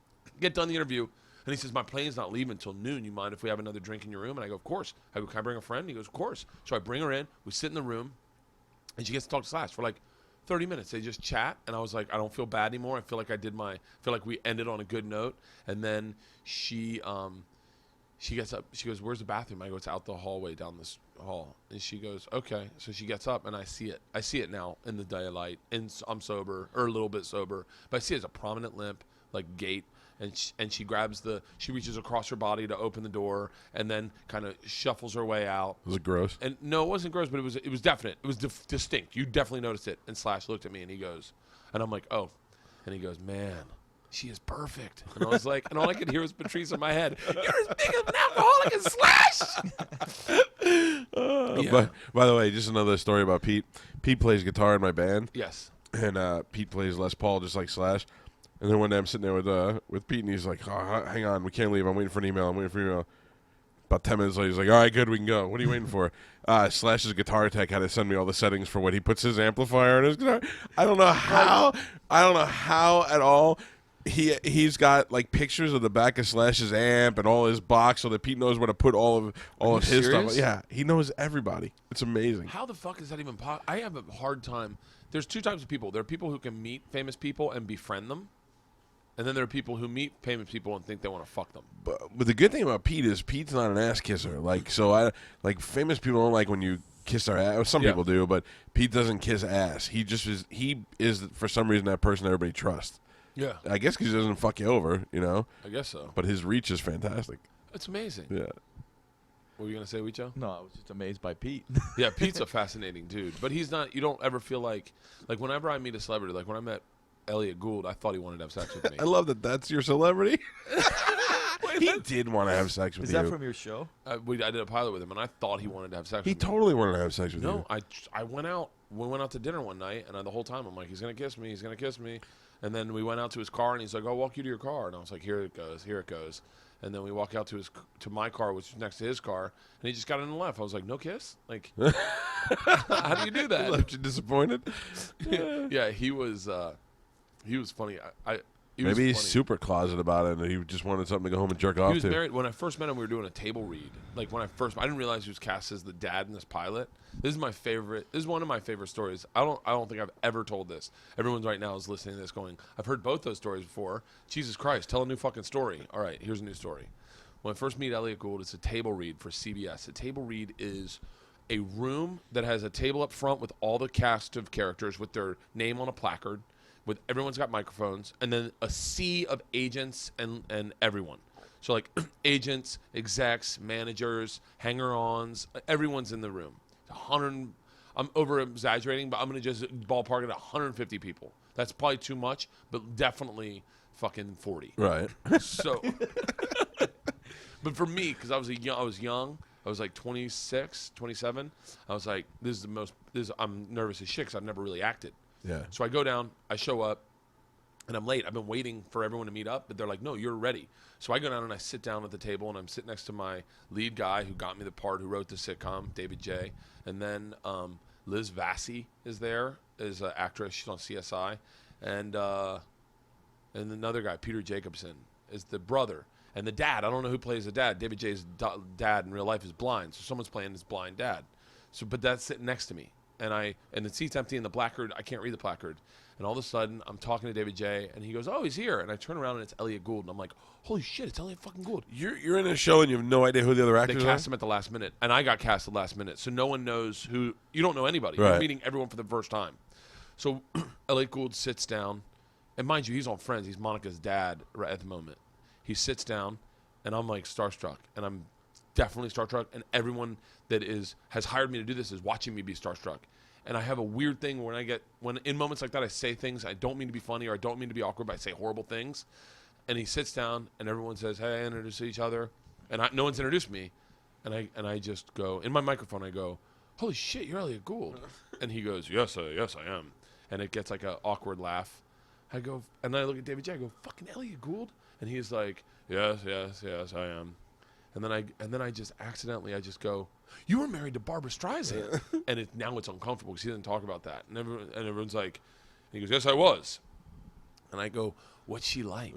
Get done the interview, and he says, "My plane's not leaving until noon. You mind if we have another drink in your room?" And I go, "Of course." I go, "Can I bring a friend?" He goes, "Of course." So I bring her in. We sit in the room, and she gets to talk to Slash for like 30 minutes. They just chat, and I was like, I don't feel bad anymore. I feel like we ended on a good note. And then she gets up. She goes, "Where's the bathroom?" I go, "It's out the hallway down this hall." And she goes, "Okay." So she gets up, and I see it. I see it now in the daylight. And I'm sober, or a little bit sober. But I see it as a prominent limp, like gait. And she she reaches across her body to open the door, and then kind of shuffles her way out. Was it gross? And no, it wasn't gross, but it was definite. It was distinct. You definitely noticed it. And Slash looked at me, and he goes, and I'm like, "Oh," and he goes, "Man, she is perfect." And I was like, and all I could hear was Patrice in my head. "You're as big of an alcoholic as Slash." By the way, just another story about Pete. Pete plays guitar in my band. Yes. And Pete plays Les Paul just like Slash. And then one day I'm sitting there with Pete, and he's like, "Oh, hang on, we can't leave. I'm waiting for an email. About 10 minutes later, he's like, "All right, good, we can go. What are you waiting for?" Slash's guitar tech had to send me all the settings for when he puts his amplifier in his guitar. I don't know how at all. He's got like pictures of the back of Slash's amp and all his box, so that Pete knows where to put all of his serious? stuff. Yeah, he knows everybody. It's amazing. How the fuck is that even possible? I have a hard time. There's two types of people. There are people who can meet famous people and befriend them, and then there are people who meet famous people and think they want to fuck them. But the good thing about Pete is Pete's not an ass kisser. Like famous people don't like when you kiss their ass. Some people do, but Pete doesn't kiss ass. He just is. He is for some reason that person everybody trusts. Yeah, I guess because he doesn't fuck you over, you know. I guess so. But his reach is fantastic. It's amazing. Yeah. What were you gonna say, Huicho? No, I was just amazed by Pete. Yeah, Pete's a fascinating dude, but he's not. You don't ever feel like whenever I meet a celebrity, like when I met Elliot Gould, I thought he wanted to have sex with me. I love that. That's your celebrity. He did want to have sex with Is you. that from your show? I did a pilot with him, and I thought he wanted to have sex He with me. totally wanted to have sex with you. No, I went out. We went out to dinner one night, and the whole time I'm like, he's gonna kiss me, he's gonna kiss me, and then we went out to his car, and he's like, I'll walk you to your car, and I was like, here it goes, and then we walk out to my car, which is next to his car, and he just got in and left. I was like, no kiss, like, how do you do that? Left you disappointed? Yeah, he was funny. Maybe he's funny. super closet about it, and he just wanted something to go home and jerk off He was to. married. When I first met him, we were doing a table read. Like I didn't realize he was cast as the dad in this pilot. This is my favorite. This is one of my favorite stories. I don't think I've ever told this. Everyone's right now is listening to this, going, "I've heard both those stories before." Jesus Christ, tell a new fucking story. All right, here's a new story. When I first meet Elliot Gould, it's a table read for CBS. A table read is a room that has a table up front with all the cast of characters with their name on a placard. With everyone's got microphones, and then a sea of agents and everyone. So like agents, execs, managers, hanger-ons, everyone's in the room. 100. I'm over exaggerating, but I'm gonna just ballpark it at 150 people. That's probably too much, but definitely fucking 40. Right. So, but for me, because I was young. I was like 26, 27. I was like, I'm nervous as shit because I've never really acted. Yeah. So I go down, I show up, and I'm late. I've been waiting for everyone to meet up, but they're like, no, you're ready. So I go down and I sit down at the table, and I'm sitting next to my lead guy who got me the part, who wrote the sitcom, David J. And then Liz Vassy is there, is an actress. She's on CSI. And another guy, Peter Jacobson, is the brother. And the dad, I don't know who plays the dad. David J's dad in real life is blind, so someone's playing his blind dad. So, but that's sitting next to me. And the seat's empty, and the placard, I can't read the placard. And all of a sudden, I'm talking to David J, and he goes, oh, he's here. And I turn around, and it's Elliot Gould. And I'm like, holy shit, it's Elliot fucking Gould. You're in a show, and you have no idea who the other They actors are? cast him at the last minute, and I got cast at the last minute. So no one knows who. You don't know anybody. Right. You're meeting everyone for the first time. So Elliot Gould sits down, and mind you, he's on Friends. He's Monica's dad right at the moment. He sits down, and I'm like starstruck, and I'm definitely starstruck, and everyone that has hired me to do this is watching me be starstruck. And I have a weird thing when in moments like that, I say things I don't mean to be funny or I don't mean to be awkward, but I say horrible things. And he sits down, and everyone says, hey, introduce each other. And no one's introduced me. And I just go, in my microphone, I go, holy shit, you're Elliot Gould. And he goes, yes, I am. And it gets like an awkward laugh. I go, and then I look at David J. I go, fucking Elliot Gould? And he's like, yes, I am. And then I just accidentally, I just go, you were married to Barbra Streisand. And now it's uncomfortable because he didn't talk about that. And everyone's like, and he goes, yes, I was. And I go, what's she like?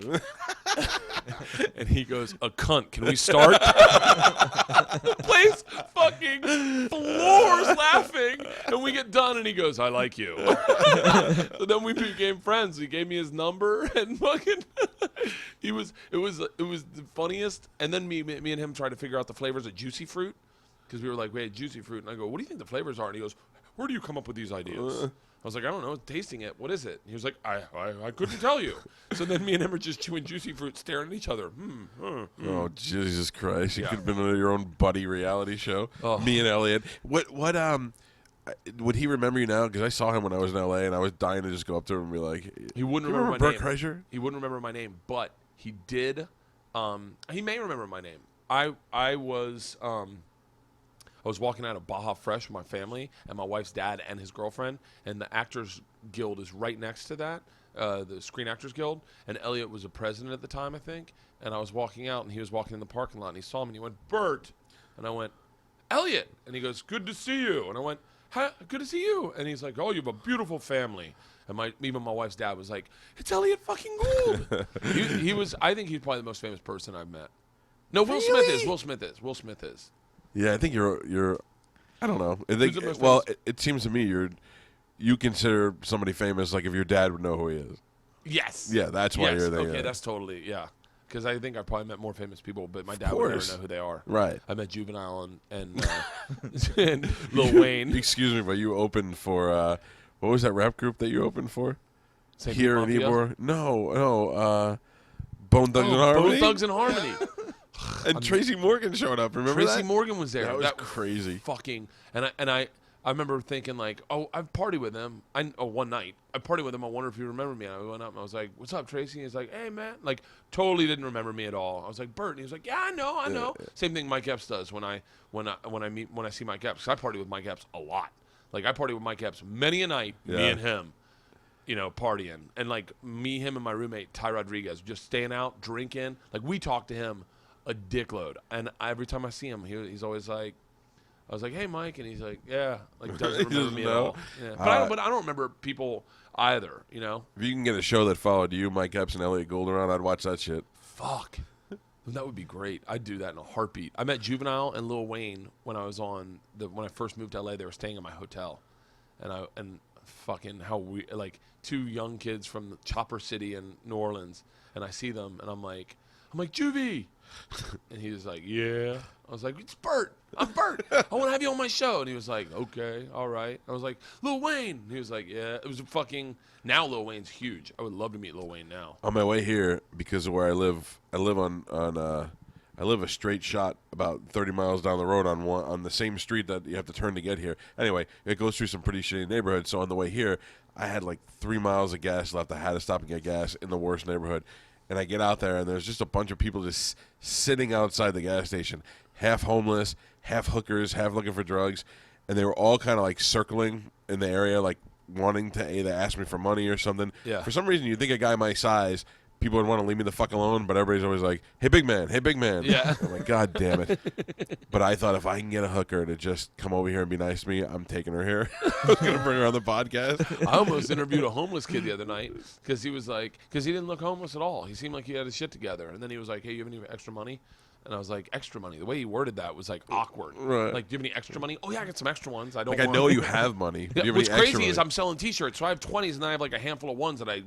And he goes, a cunt. Can we start? The place fucking floors laughing. And we get done, and he goes, I like you. So then we became friends. He gave me his number, and fucking it was the funniest. And then me and him tried to figure out the flavors of Juicy Fruit, because we were like, we had Juicy Fruit. And I go, what do you think the flavors are? And he goes, where do you come up with these ideas? I was like, I don't know, tasting it. What is it? He was like, I couldn't tell you. So then me and him are just chewing Juicy Fruit, staring at each other. Oh, Jesus Christ. You Yeah. could have been on your own buddy reality show. Oh. Me and Elliot. What would he remember you now? Because I saw him when I was in L.A., and I was dying to just go up to him and be like, He wouldn't "You remember my Bert name. Kreischer? He wouldn't remember my name, but he did. He may remember my name. I was walking out of Baja Fresh with my family and my wife's dad and his girlfriend, and the Actors Guild is right next to that, the Screen Actors Guild, and Elliot was a president at the time, I think, and I was walking out, and he was walking in the parking lot, and he saw me, and he went, Bert, and I went, Elliot, and he goes, good to see you, and I went, hi, good to see you, and he's like, oh, you have a beautiful family, And even my wife's dad was like, "It's Elliot fucking Gould." he was. I think he's probably the most famous person I've met. No, Will Smith is. Will Smith is. Yeah, I think you're. I don't know. I think, Who's the most well, famous? it seems to me you consider somebody famous like if your dad would know who he is. Yes. Yeah, that's why you're there. Okay, that's totally Because I think I probably met more famous people, but my dad would never know who they are. Right. I met Juvenile and and Lil Wayne. Excuse me, but you opened for what was that rap group that you opened for? St. Here in Pete Mafia? Ybor? No. Bone Thugs and Harmony. Bone Thugs and Harmony. And Tracy Morgan showed up. Remember Tracy that? Morgan was there. That was crazy. Fucking I remember thinking like, oh, I've partied with him. One night I partied with him. I wonder if he remembered me. And I went up and I was like, "What's up, Tracy?" And he's like, "Hey, man." Like totally didn't remember me at all. I was like, "Bert," and he was like, "Yeah, I know." Yeah. Same thing Mike Epps does when I see Mike Epps. 'Cause I party with Mike Epps a lot. Like I party with Mike Epps many a night. Yeah. Me and him. Partying. And like me, him, and my roommate Ty Rodriguez just staying out drinking. Like we talk to him a dickload. And every time I see him, he's always like, I was like, "Hey, Mike," and he's like, "Yeah," like doesn't remember me at all. Yeah. But I don't remember people either. If you can get a show that followed you, Mike Epps and Elliot Gould around, I'd watch that shit. Fuck, that would be great. I'd do that in a heartbeat. I met Juvenile and Lil Wayne when I was when I first moved to LA. They were staying in my hotel, and fucking how we like two young kids from Chopper City in New Orleans, and I see them and I'm like, "Juvie," and he was like, "Yeah." I was like, "It's Bert. I'm Bert. I want to have you on my show." And he was like, "Okay, all right." I was like, "Lil Wayne." And he was like, "Yeah." It was now Lil Wayne's huge. I would love to meet Lil Wayne now. On my way here, because of where I live I live a straight shot about 30 miles down the road on the same street that you have to turn to get here. Anyway, it goes through some pretty shitty neighborhoods. So on the way here, I had like 3 miles of gas left. I had to stop and get gas in the worst neighborhood. And I get out there, and there's just a bunch of people just sitting outside the gas station, half homeless, half hookers, half looking for drugs. And they were all kind of like circling in the area, like wanting to either ask me for money or something. Yeah. For some reason, you'd think a guy my size, people would want to leave me the fuck alone, but everybody's always like, "Hey, big man. Hey, big man." Yeah. I'm like, God damn it. But I thought if I can get a hooker to just come over here and be nice to me, I'm taking her here. I was going to bring her on the podcast. I almost interviewed a homeless kid the other night because he didn't look homeless at all. He seemed like he had his shit together. And then he was like, "Hey, you have any extra money?" And I was like, "Extra money?" The way he worded that was like awkward. Right. Like, "Do you have any extra money?" "Oh, yeah, I got some extra ones. I don't Like, I want know them." you have money. Do Yeah, you have what's any extra crazy money? is I'm selling T-shirts, so I have 20s, and I have like a handful of ones that I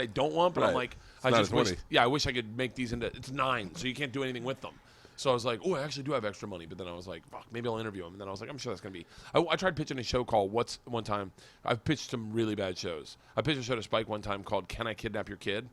don't want, but I'm Right. like, It's I not just a wish, 20. I wish I could make these into. It's 9, so you can't do anything with them. So I was like, "Oh, I actually do have extra money," but then I was like, "Fuck, maybe I'll interview him." And then I was like, "I'm sure that's gonna be." I tried pitching a show called one time. I've pitched some really bad shows. I pitched a show to Spike one time called "Can I Kidnap Your Kid?"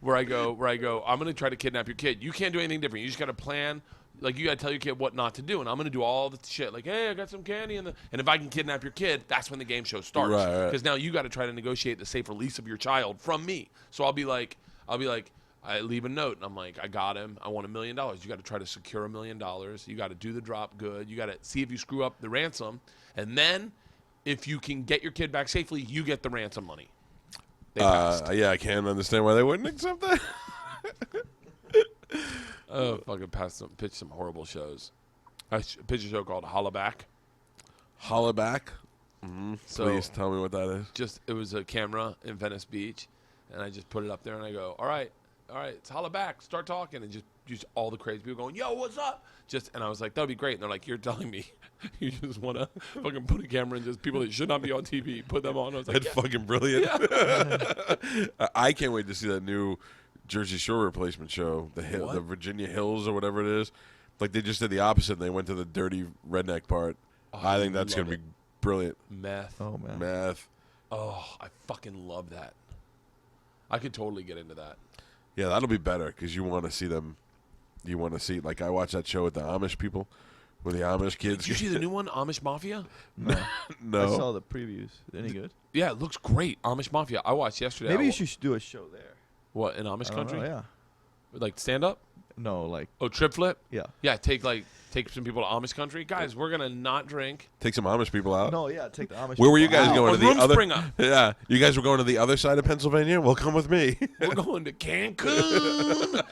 where I go, I'm going to try to kidnap your kid. You can't do anything different. You just got to plan. Like, you got to tell your kid what not to do. And I'm going to do all the shit. Like, "Hey, I got some candy." And if I can kidnap your kid, that's when the game show starts. Right. Because now you got to try to negotiate the safe release of your child from me. So I'll be like, I leave a note. And I'm like, "I got him. I want $1 million. You got to try to secure $1 million. You got to do the drop good. You got to see if you screw up the ransom. And then if you can get your kid back safely, you get the ransom money." They passed. Yeah, I can't understand why they wouldn't accept that. Oh, fucking pitch some horrible shows. I pitched a show called Holla Back. Holla back. So Please tell me what that is. it was a camera in Venice Beach, and I just put it up there and I go, all right, it's Holla Back. Start talking, and just all the crazy people going, "Yo, what's up?" And I was like, "That'd be great." And they're like, "You're telling me you just want to fucking put a camera in just people that should not be on TV, put them on?" I was like, That's "Yeah." fucking brilliant. I can't wait to see that new Jersey Shore replacement show, the Virginia Hills or whatever it is. Like, they just did the opposite, and they went to the dirty redneck part. I think that's going to be brilliant. Meth. Oh man. Math. Oh, I fucking love that. I could totally get into that. Yeah, that'll be better because you want to see them. You want to see, like, I watched that show with the Amish people, where the Amish kids. Did you see the new one, Amish Mafia? No. No. I saw the previews. Any good? Yeah, it looks great. Amish Mafia. I watched yesterday. Maybe you should do a show there. What, in Amish I don't country? know, yeah. Like stand up? No, like Oh, trip flip? yeah. Yeah, take some people to Amish country. Guys, we're gonna not drink. Take some Amish people out. No, yeah. Take the Amish. Where were you people guys out. going? A To the room other? springer. Yeah, you guys were going to the other side of Pennsylvania. Well, come with me. We're going to Cancun.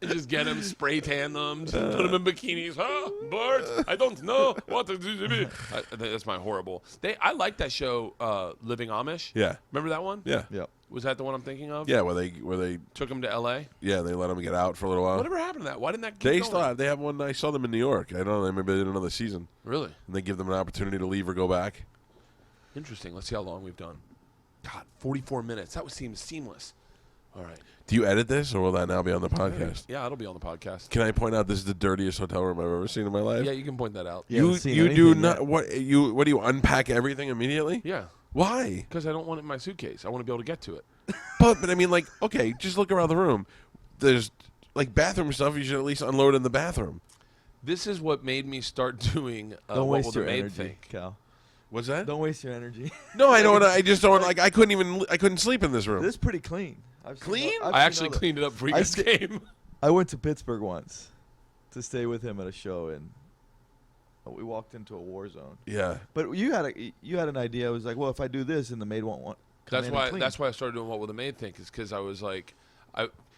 and just get them, spray tan them, just put them in bikinis. Huh, Bert? I don't know what to do. That's my horrible. I like that show, Living Amish. Yeah. Remember that one? Yeah. Yep. Was that the one I'm thinking of? Yeah, where they Took them to L.A. Yeah, they let them get out for a little while. Whatever happened to that? Why didn't that keep They going? still have. They have one. I saw them in New York. I don't know. Maybe they did another season, Really? and they give them an opportunity to leave or go back. Interesting. Let's see how long we've done. God, 44 minutes. That seems seamless. All right. Do you edit this, or will that now be on the podcast? Yeah, it'll be on the podcast. Can I point out this is the dirtiest hotel room I've ever seen in my life? Yeah, you can point that out. You haven't seen you do anything not yet. what do you unpack everything immediately? Yeah, Why? because I don't want it in my suitcase. I want to be able to get to it. But I mean, like, okay, just look around the room. There's like bathroom stuff. You should at least unload in the bathroom. This is what made me start doing Don't what will waste the your maid energy, think. Cal. What's that? Don't waste your energy. No, I don't. I just don't. Like, I couldn't sleep in this room. This is pretty clean. Clean? I actually cleaned it up for you I guys sti- game. I went to Pittsburgh once to stay with him at a show, and we walked into a war zone. Yeah. But you had an idea. I was like, well, if I do this, and the maid won't want. That's why I started doing what will the maid think, is because I was like,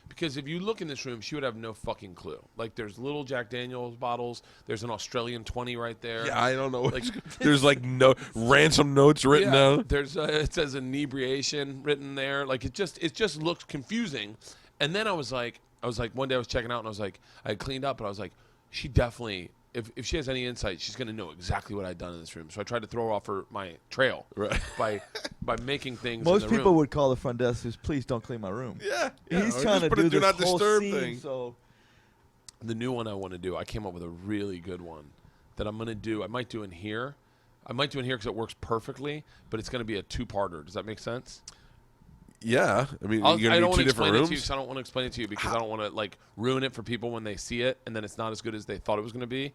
because if you look in this room, she would have no fucking clue. Like, there's little Jack Daniels bottles. There's an Australian 20 right there. Yeah, I don't know. Like, there's like no ransom notes written down. There's it says inebriation written there. Like, it just looked confusing. And then I was like, one day I was checking out, and I was like, I had cleaned up, and I was like, she definitely, if she has any insight, she's going to know exactly what I'd done in this room. So I tried to throw off my trail Right. by making things. Most in the people room. would call the front desk, says, please don't clean my room. Yeah. He's or trying just to put a do do this not whole disturb scene, thing. so The new one I want to do, I came up with a really good one that I'm going to do. I might do in here. Because it works perfectly, but it's going to be a two-parter. Does that make sense? Yeah. I mean, I you're don't gonna want be to two different explain it to you rooms. because I don't want to explain it to you because I don't want to like ruin it for people when they see it, and then it's not as good as they thought it was going to be.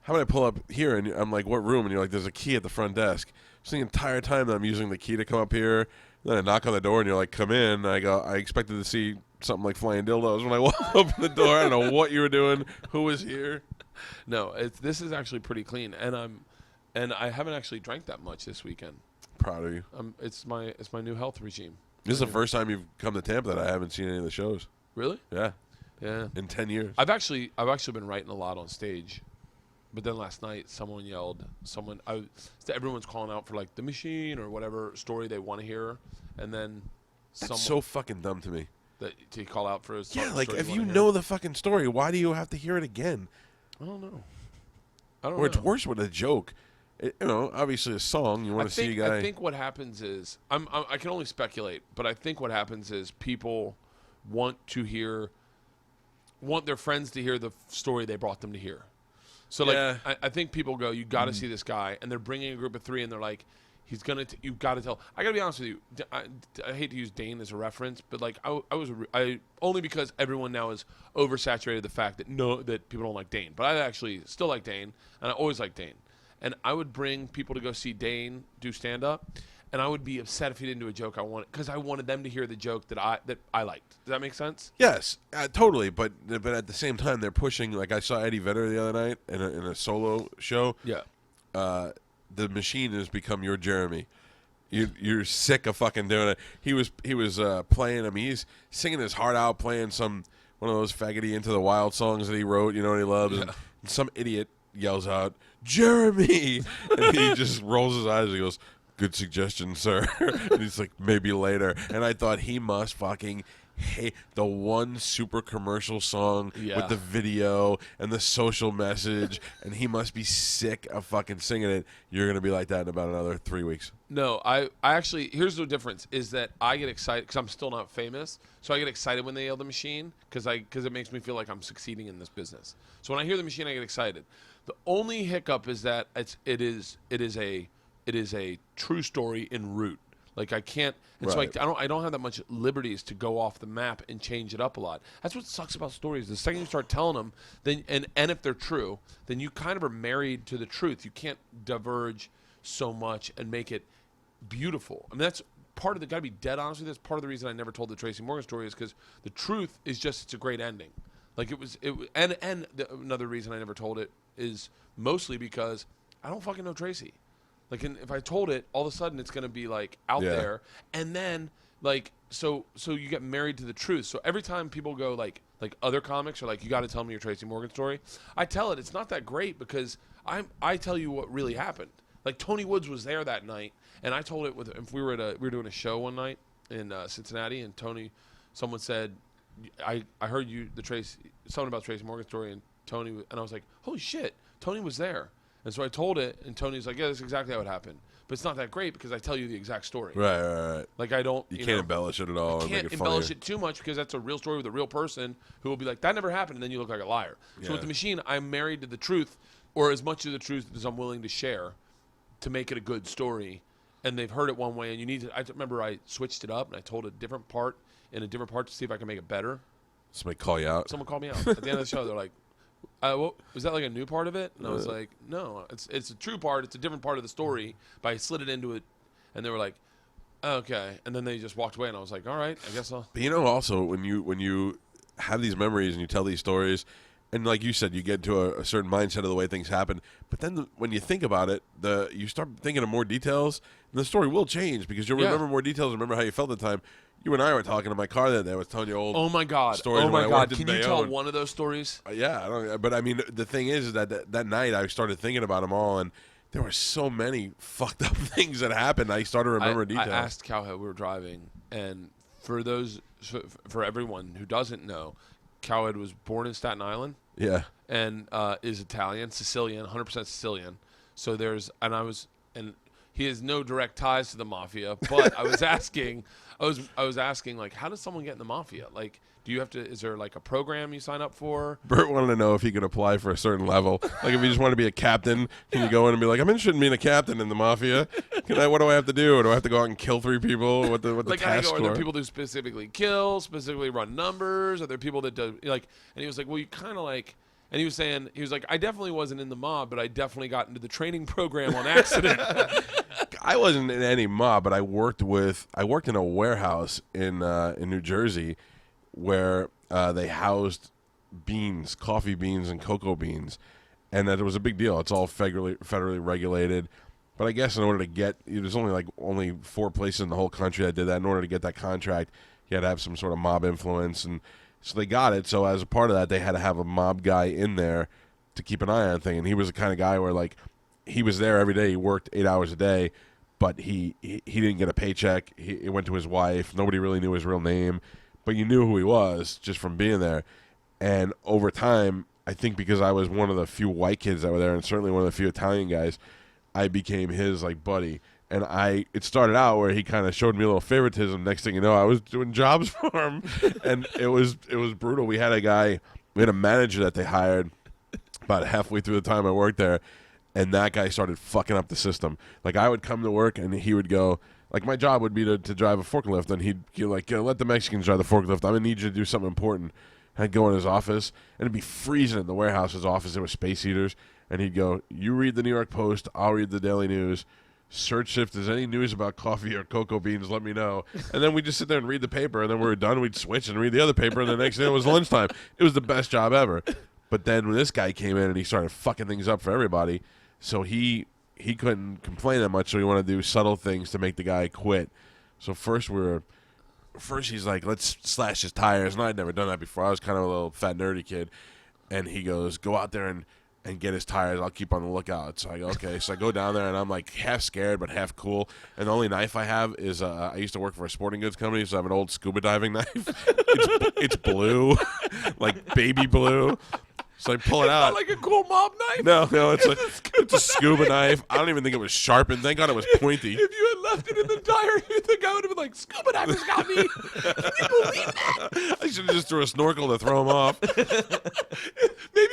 How about I pull up here and I'm like, what room? And you're like, there's a key at the front desk. So the entire time that I'm using the key to come up here, then I knock on the door and you're like, come in. And I go, I expected to see something like flying dildos when I open the door. I don't know what you were doing, who was here. No, this is actually pretty clean, and I haven't actually drank that much this weekend. Proud of you. It's my new health regime. This is the first time you've come to Tampa that I haven't seen any of the shows. Really? Yeah, Yeah. in 10 years. I've actually been writing a lot on stage, but then last night someone yelled. Everyone's calling out for like the machine or whatever story they want to hear, and then That's so fucking dumb to me. to call out for a Yeah, like story if wanna you hear. know the fucking story, why do you have to hear it again? I don't know. I don't Or know. it's worse with a joke. Obviously a song. You want to see a guy. I think what happens is I can only speculate, but I think what happens is people want their friends to hear the story they brought them to hear. So Yeah. like I think people go, you got to see this guy, and they're bringing a group of three, and they're like, you've got to tell. I got to be honest with you. I hate to use Dane as a reference, but like I only because everyone now is oversaturated the fact that people don't like Dane, but I actually still like Dane, and I always like Dane. And I would bring people to go see Dane do stand-up, and I would be upset if he didn't do a joke I wanted, because I wanted them to hear the joke that I liked. Does that make sense? Yes, totally. But at the same time, they're pushing. Like I saw Eddie Vedder the other night in a solo show. Yeah. The machine has become your Jeremy. You're sick of fucking doing it. He was playing. I mean, he's singing his heart out, playing one of those faggoty Into the Wild songs that he wrote. You know what he loves. Yeah. And some idiot yells out, "Jeremy!" and he just rolls his eyes. And he goes, "Good suggestion, sir." And he's like, "Maybe later." And I thought he must fucking hate the one super commercial song with the video and the social message, and he must be sick of fucking singing it. You're gonna be like that in about another 3 weeks. No, I actually, here's the difference, is that I get excited because I'm still not famous, so I get excited when they yell the machine because it makes me feel like I'm succeeding in this business. So when I hear the machine, I get excited. The only hiccup is that it is a true story en route. Like I can't, and Right. so I don't have that much liberties to go off the map and change it up a lot. That's what sucks about stories. The second you start telling them, then and if they're true, then you kind of are married to the truth. You can't diverge so much and make it beautiful. I mean, that's part of the. Got to be dead honest with you. That's part of the reason I never told the Tracy Morgan story is because the truth is just it's a great ending. Like another reason I never told it is mostly because I don't fucking know Tracy. Like, if I told it, all of a sudden it's going to be, like, out there. And then, like, so you get married to the truth. So every time people go, like, like other comics are like, you got to tell me your Tracy Morgan story. I tell it. It's not that great because I tell you what really happened. Like Tony Woods was there that night, and I told it if we were doing a show one night in Cincinnati, and someone said, I heard something about Tracy Morgan story, and Tony, and I was like, holy shit, Tony was there. And so I told it, and Tony's like, yeah, that's exactly how it happened. But it's not that great because I tell you the exact story. Right. Like I don't. You can't embellish it at all. I can't embellish it too much because that's a real story with a real person who will be like, that never happened, and then you look like a liar. Yeah. So with the machine, I'm married to the truth, or as much of the truth as I'm willing to share, to make it a good story. And they've heard it one way, and you need to. I remember I switched it up, and I told a different part to see if I can make it better. Somebody call you out. Someone called me out at the end of the show. They're like, was that like a new part of it? And I was like, no, it's a true part. It's a different part of the story, but I slid it into it. And they were like, okay. And then they just walked away, and I was like, all right, I guess I'll. But also, when you have these memories and you tell these stories, and like you said, you get into a certain mindset of the way things happen. But then when you think about it, you start thinking of more details, and the story will change because you'll remember more details, remember how you felt at the time. You and I were talking in my car that day. I was telling you old stories. Oh, my God. Can you tell one of those stories? Yeah. But, I mean, the thing is that night I started thinking about them all, and there were so many fucked up things that happened. I started remembering details. I asked Cowhead, we were driving, and for everyone who doesn't know, Cowhead was born in Staten Island. Yeah. And is Italian, Sicilian, 100% Sicilian. So and he has no direct ties to the mafia, but I was asking, like, how does someone get in the mafia? Like, is there like a program you sign up for? Bert wanted to know if he could apply for a certain level. Like, if you just want to be a captain, can you go in and be like, I'm interested in being a captain in the mafia? What do I have to do? Do I have to go out and kill 3 people? What the tasks are there people who specifically kill, specifically run numbers? Are there people that do, like, and he was like, well, you kind of like, and he was like, I definitely wasn't in the mob, but I definitely got into the training program on accident. I wasn't in any mob, but I worked in a warehouse in New Jersey where they housed beans, coffee beans and cocoa beans, and that it was a big deal. It's all federally regulated. But I guess in order to get, there's only 4 places in the whole country that did that. In order to get that contract, you had to have some sort of mob influence, and so they got it. So as a part of that, they had to have a mob guy in there to keep an eye on things. And he was the kind of guy where, like, he was there every day. He worked 8 hours a day, but he didn't get a paycheck. He went to his wife. Nobody really knew his real name, but you knew who he was just from being there. And over time, I think because I was one of the few white kids that were there, and certainly one of the few Italian guys, I became his like buddy. And it started out where he kind of showed me a little favoritism. Next thing you know, I was doing jobs for him, and it was brutal. We had a manager that they hired about halfway through the time I worked there, and that guy started fucking up the system. Like, I would come to work, and he would go, like, my job would be to drive a forklift, and he'd like, let the Mexicans drive the forklift. I'm going to need you to do something important. I'd go in his office, and it'd be freezing in the warehouse. His office, there were space heaters, and he'd go, you read the New York Post, I'll read the Daily News. Search if there's any news about coffee or cocoa beans, let me know. And then we'd just sit there and read the paper, and then when we were done, we'd switch and read the other paper, and the next day it was lunchtime. It was the best job ever. But then when this guy came in and he started fucking things up for everybody, so he couldn't complain that much, so he wanted to do subtle things to make the guy quit. So first he's like, let's slash his tires, and I'd never done that before. I was kind of a little fat nerdy kid, and he goes, go out there and get his tires. I'll keep on the lookout. So I go, okay. So I go down there, and I'm like half scared but half cool. And the only knife I have is I used to work for a sporting goods company, so I have an old scuba diving knife. It's blue, like baby blue. So I pull it out. Not like a cool mob knife? No, it's a scuba knife. I don't even think it was sharpened. Thank God it was pointy. If you had left it in the tire, you think I would have been like, scuba divers got me. Can you believe that? I should have just threw a snorkel to throw him off. Maybe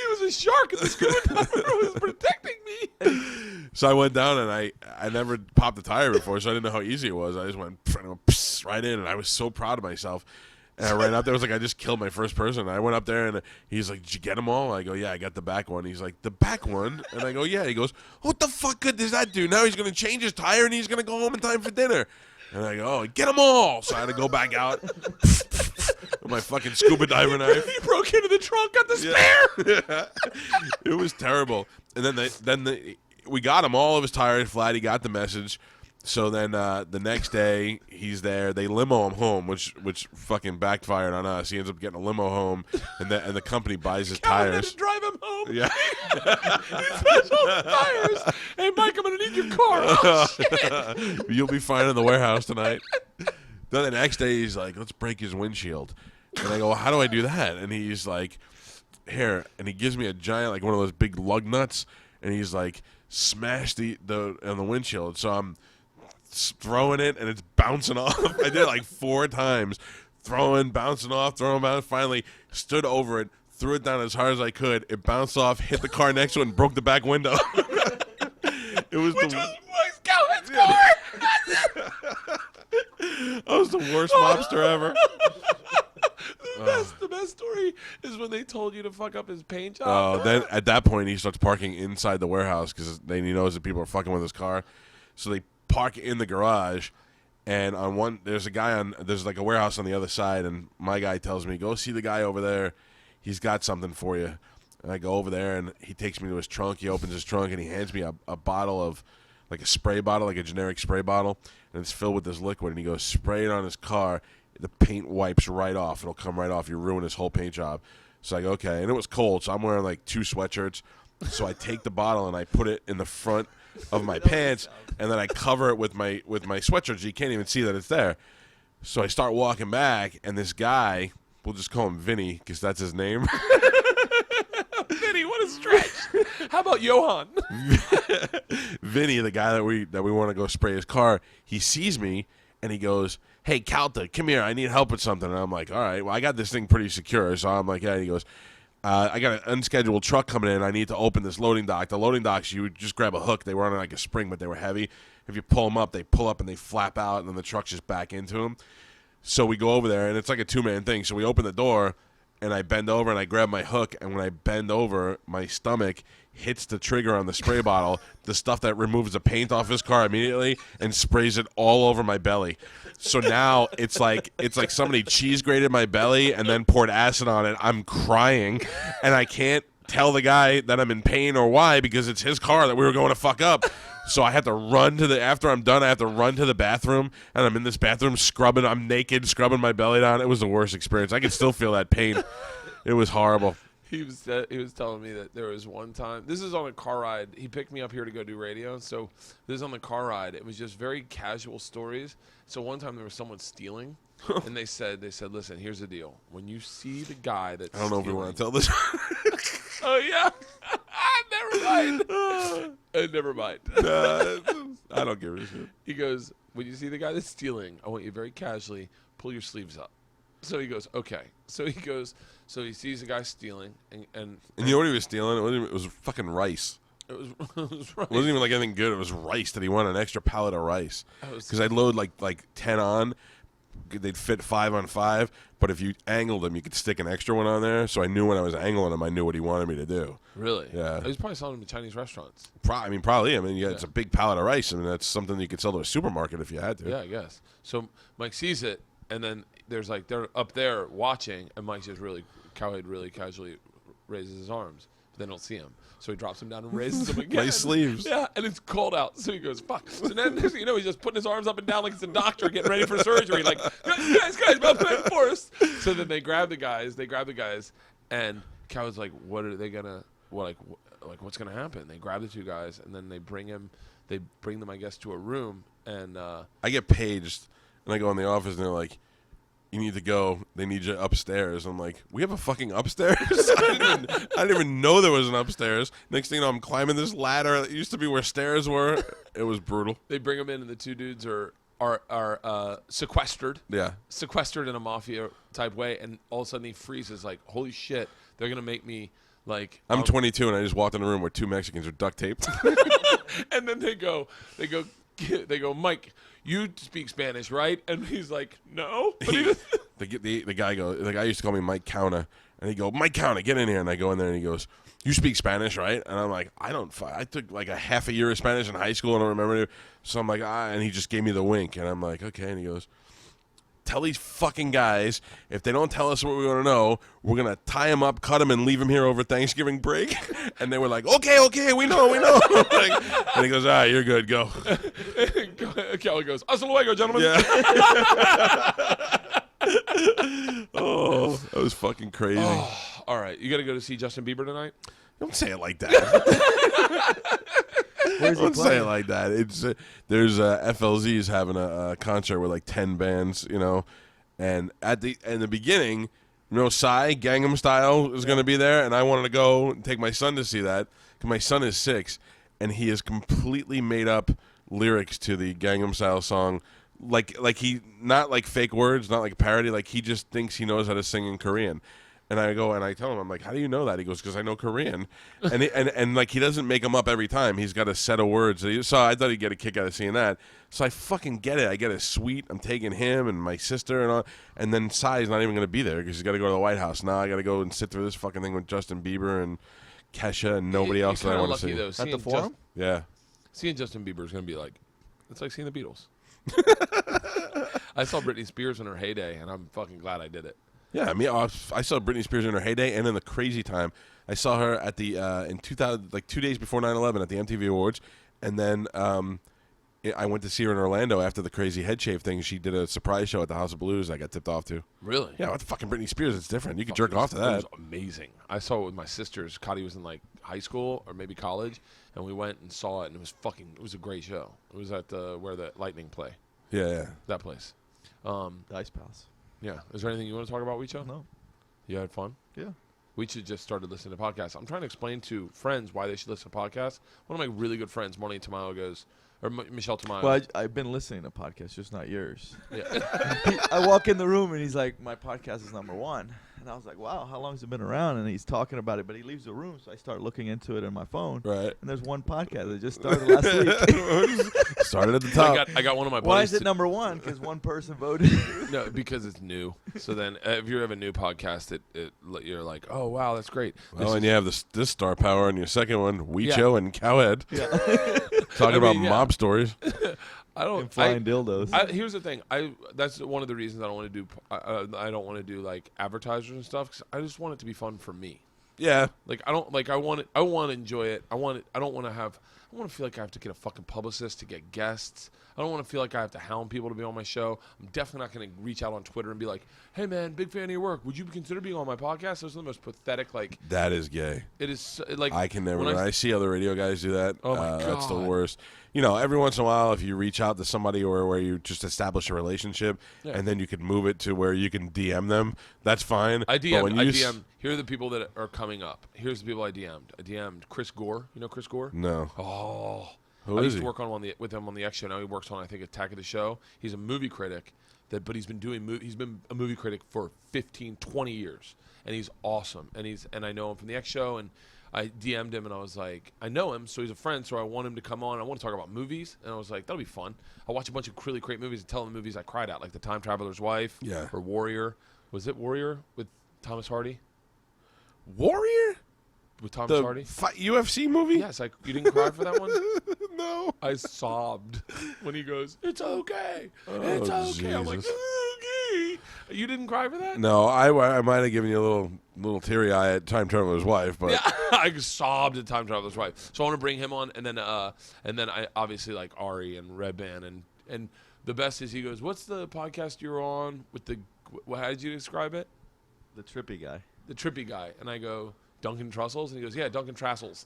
it was a shark and the scuba diver was protecting me. So I went down, and I never popped the tire before, so I didn't know how easy it was. I just went right in, and I was so proud of myself. And I ran out there. I was like, I just killed my first person. I went up there, and he's like, did you get them all? I go, yeah, I got the back one. He's like, the back one? And I go, yeah. He goes, what the fuck good does that do? Now he's going to change his tire, and he's going to go home in time for dinner. And I go, oh, get them all. So I had to go back out with my fucking scuba diver knife. You broke into the trunk, got the spare. Yeah. It was terrible. And then we got him all of his tires flat. He got the message. So then the next day he's there. They limo him home, which fucking backfired on us. He ends up getting a limo home, and the company buys his Cowhead had tires. to drive him home. Yeah. He buys all the tires. Hey, Mike, I'm gonna need your car. Oh, shit. You'll be fine in the warehouse tonight. Then the next day he's like, let's break his windshield. And I go, well, how do I do that? And he's like, here. And he gives me a giant, like one of those big lug nuts. And he's like, smash the on the windshield. So I'm throwing it, and it's bouncing off. I did it like 4 times. Throwing, bouncing off, throwing, bouncing. Finally stood over it, threw it down as hard as I could. It bounced off, hit the car next to it, and broke the back window. It was Which was Cowhead's car. I was the worst mobster ever. The best story is when they told you to fuck up his paint job. Oh, then at that point he starts parking inside the warehouse because then he knows that people are fucking with his car. So they park in the garage, and there's like a warehouse on the other side, and my guy tells me, go see the guy over there. He's got something for you. And I go over there, and he takes me to his trunk. He opens his trunk, and he hands me a bottle of, like a spray bottle, like a generic spray bottle, and it's filled with this liquid. And he goes, spray it on his car. The paint wipes right off. It'll come right off. You ruin his whole paint job. So I go, okay. And it was cold, so I'm wearing like 2 sweatshirts. So I take the bottle and I put it in the front of my pants, and then I cover it with my sweatshirt so you can't even see that it's there. So I start walking back, and this guy, we'll just call him Vinny because that's his name. Vinny, what a stretch. How about Johan? Vinny, the guy that we want to go spray his car, he sees me and he goes, hey, Calta, come here. I need help with something. And I'm like, all right, well, I got this thing pretty secure. So I'm like, yeah. And he goes, I got an unscheduled truck coming in. I need to open this loading dock. The loading docks, you would just grab a hook. They were on like a spring, but they were heavy. If you pull them up, they pull up and they flap out, and then the truck's just back into them. So we go over there, and it's like a 2-man thing. So we open the door, and I bend over, and I grab my hook. And when I bend over, my stomach hits the trigger on the spray bottle, the stuff that removes the paint off his car immediately, and sprays it all over my belly. So now it's like somebody cheese grated my belly and then poured acid on it. I'm crying, and I can't tell the guy that I'm in pain or why because it's his car that we were going to fuck up. So I have to run after I'm done, I have to run to the bathroom, and I'm in this bathroom scrubbing. I'm naked, scrubbing my belly down. It was the worst experience. I can still feel that pain. It was horrible. He was telling me that there was one time. This is on a car ride. He picked me up here to go do radio. So this is on the car ride. It was just very casual stories. So one time there was someone stealing, and they said, listen, here's the deal. When you see the guy that's I don't know if we want to tell this. Oh yeah. Never mind. Never mind. I don't give a shit. He goes, when you see the guy that's stealing, I want you very casually pull your sleeves up. So he goes, okay. So he goes. So he sees the guy stealing, and you know what he was stealing? It was fucking rice. It was rice. It wasn't even like anything good. It was rice that he wanted, an extra pallet of rice. Because I'd load like 10 on. They'd fit 5 on 5. But if you angled them, you could stick an extra one on there. So I knew when I was angling them, I knew what he wanted me to do. Really? Yeah. He was probably selling them in Chinese restaurants. Probably. It's a big pallet of rice. I mean, that's something you could sell to a supermarket if you had to. Yeah, I guess. So Mike sees it, and then there's like they're up there watching, and Mike just Cowhead really casually raises his arms, but they don't see him. So he drops him down and raises them again. Nice sleeves. Yeah, and it's cold out. So he goes, fuck. So then, next thing you know, he's just putting his arms up and down like it's a doctor getting ready for surgery. Like, guys, about to force. So then they grab the guys, and Cowhead's like, what are they gonna, what's gonna happen? They grab the 2 guys, and then they bring them, I guess, to a room, and I get paged, and I go in the office, and they're like, you need to go. They need you upstairs. I'm like, we have a fucking upstairs? I didn't even know there was an upstairs. Next thing you know, I'm climbing this ladder. It used to be where stairs were. It was brutal. They bring them in, and the 2 dudes are sequestered. Yeah. Sequestered in a mafia type way, and all of a sudden he freezes like, holy shit, they're gonna make me like. I'm 22, and I just walked in a room where 2 Mexicans are duct taped. And then they go, Mike, you speak Spanish, right? And he's like, no. But the guy used to call me Mike Counter, and he go, Mike Counter, get in here. And I go in there, and he goes, you speak Spanish, right? And I'm like, I took like a half a year of Spanish in high school, and I don't remember it. So I'm like, and he just gave me the wink, and I'm like, okay. And he goes, tell these fucking guys, if they don't tell us what we want to know, we're going to tie them up, cut them, and leave them here over Thanksgiving break. And they were like, okay, we know. Like, and he goes, all right, you're good, go. Kelly goes, hasta luego, gentlemen. Yeah. Oh, that was fucking crazy. Oh, all right, you got to go to see Justin Bieber tonight? Don't say it like that. Where's he Don't say playing? it like that. It's there's FLZ's having a concert with like 10 bands, and in the beginning, Psy Gangnam Style is going to be there, and I wanted to go and take my son to see that because my son is 6, and he has completely made up lyrics to the Gangnam Style song. Like he, not like fake words, not like parody. Like he just thinks he knows how to sing in Korean. And I go and I tell him, I'm like, how do you know that? He goes, because I know Korean. And and like he doesn't make them up every time. He's got a set of words. So I thought he'd get a kick out of seeing that. So I fucking get it. I get a suite. I'm taking him and my sister and all. And then Psy's not even going to be there because he's got to go to the White House. Now I got to go and sit through this fucking thing with Justin Bieber and Kesha and nobody else that I want to see. Though, At the Forum? Yeah. Seeing Justin Bieber is going to be like, it's like seeing the Beatles. I saw Britney Spears in her heyday, and I'm fucking glad I did it. Yeah, I mean, I saw Britney Spears in her heyday and in the crazy time. I saw her at the in 2000, like 2 days before 9/11 at the MTV Awards, and then I went to see her in Orlando after the crazy head shave thing. She did a surprise show at the House of Blues. I got tipped off to. Really? Yeah, what the fucking Britney Spears? It's different. You can jerk off to that. It was amazing. I saw it with my sisters. Cotty was in like high school or maybe college, and we went and saw it, and it was a great show. It was at where the Lightning play. Yeah. That place. The Ice Palace. Yeah. Is there anything you want to talk about, Huicho? No. You had fun? Yeah. Huicho just started listening to podcasts. I'm trying to explain to friends why they should listen to podcasts. One of my really good friends, Marlene Tamayo, goes, or Michelle Tamayo. Well, I've been listening to podcasts, just not yours. Yeah. I walk in the room and he's like, my podcast is number 1. And I was like, wow, how long has it been around? And he's talking about it, but he leaves the room, so I start looking into it on my phone. Right. And there's one podcast that just started last week. Started at the top. I got one of my buddies. Why is it number 1? Because one person voted. No, because it's new. So then if you have a new podcast, you're like, oh, wow, that's great. Well, and you have this star power in your second one, Huicho and Cowhead. Yeah. Talking about mob stories. I don't And flying dildos. Here's the thing. That's one of the reasons I don't want to do. I don't want to do like advertisers and stuff. 'Cause I just want it to be fun for me. Yeah. Like I don't like. I want it. I want to enjoy it. I want it. I don't want to have. I want to feel like I have to get a fucking publicist to get guests. I don't want to feel like I have to hound people to be on my show. I'm definitely not going to reach out on Twitter and be like, "Hey man, big fan of your work. Would you consider being on my podcast?" Those are the most pathetic. Like That is gay. it is. Like I can never. when I see other radio guys do that. Oh my That's the God. worst. Every once in a while, if you reach out to somebody or where you just establish a relationship, Yeah. and then you can move it to where you can DM them, that's fine. I But DM'd. when I you DM'd. Here are the people that are coming up. Here's the people I DM'd. I DM'd Chris Gore. You know Chris Gore? No. Oh. Who I is used he? to work with him on the X Show. Now he works on, I think, Attack of the Show. He's a movie critic, but he's been he's been a movie critic for 15, 20 years, and he's awesome. And I know him from the X Show, and I DM'd him, and I was like, I know him, so he's a friend, so I want him to come on. I want to talk about movies, and I was like, that'll be fun. I'll watch a bunch of really great movies and tell him the movies I cried at, like The Time Traveler's Wife, Yeah. or Warrior. Was it Warrior with Thomas Hardy? Warrior? With Thomas The Hardy? UFC movie? Yes, you didn't cry for that one? No. I sobbed when he goes, "It's okay, Oh, it's okay." I'm like, Jesus. "Okay." You didn't cry for that? No, I might have given you a little teary eye at Time Traveler's Wife, but Yeah, I sobbed at Time Traveler's Wife. So I want to bring him on, and then I obviously like Ari and Red Band, and the best is he goes, "What's the podcast you're on with the? How did you describe it? The trippy guy. The trippy guy?" And I go, "Duncan Trussels," and he goes, "Yeah, Duncan Trassels."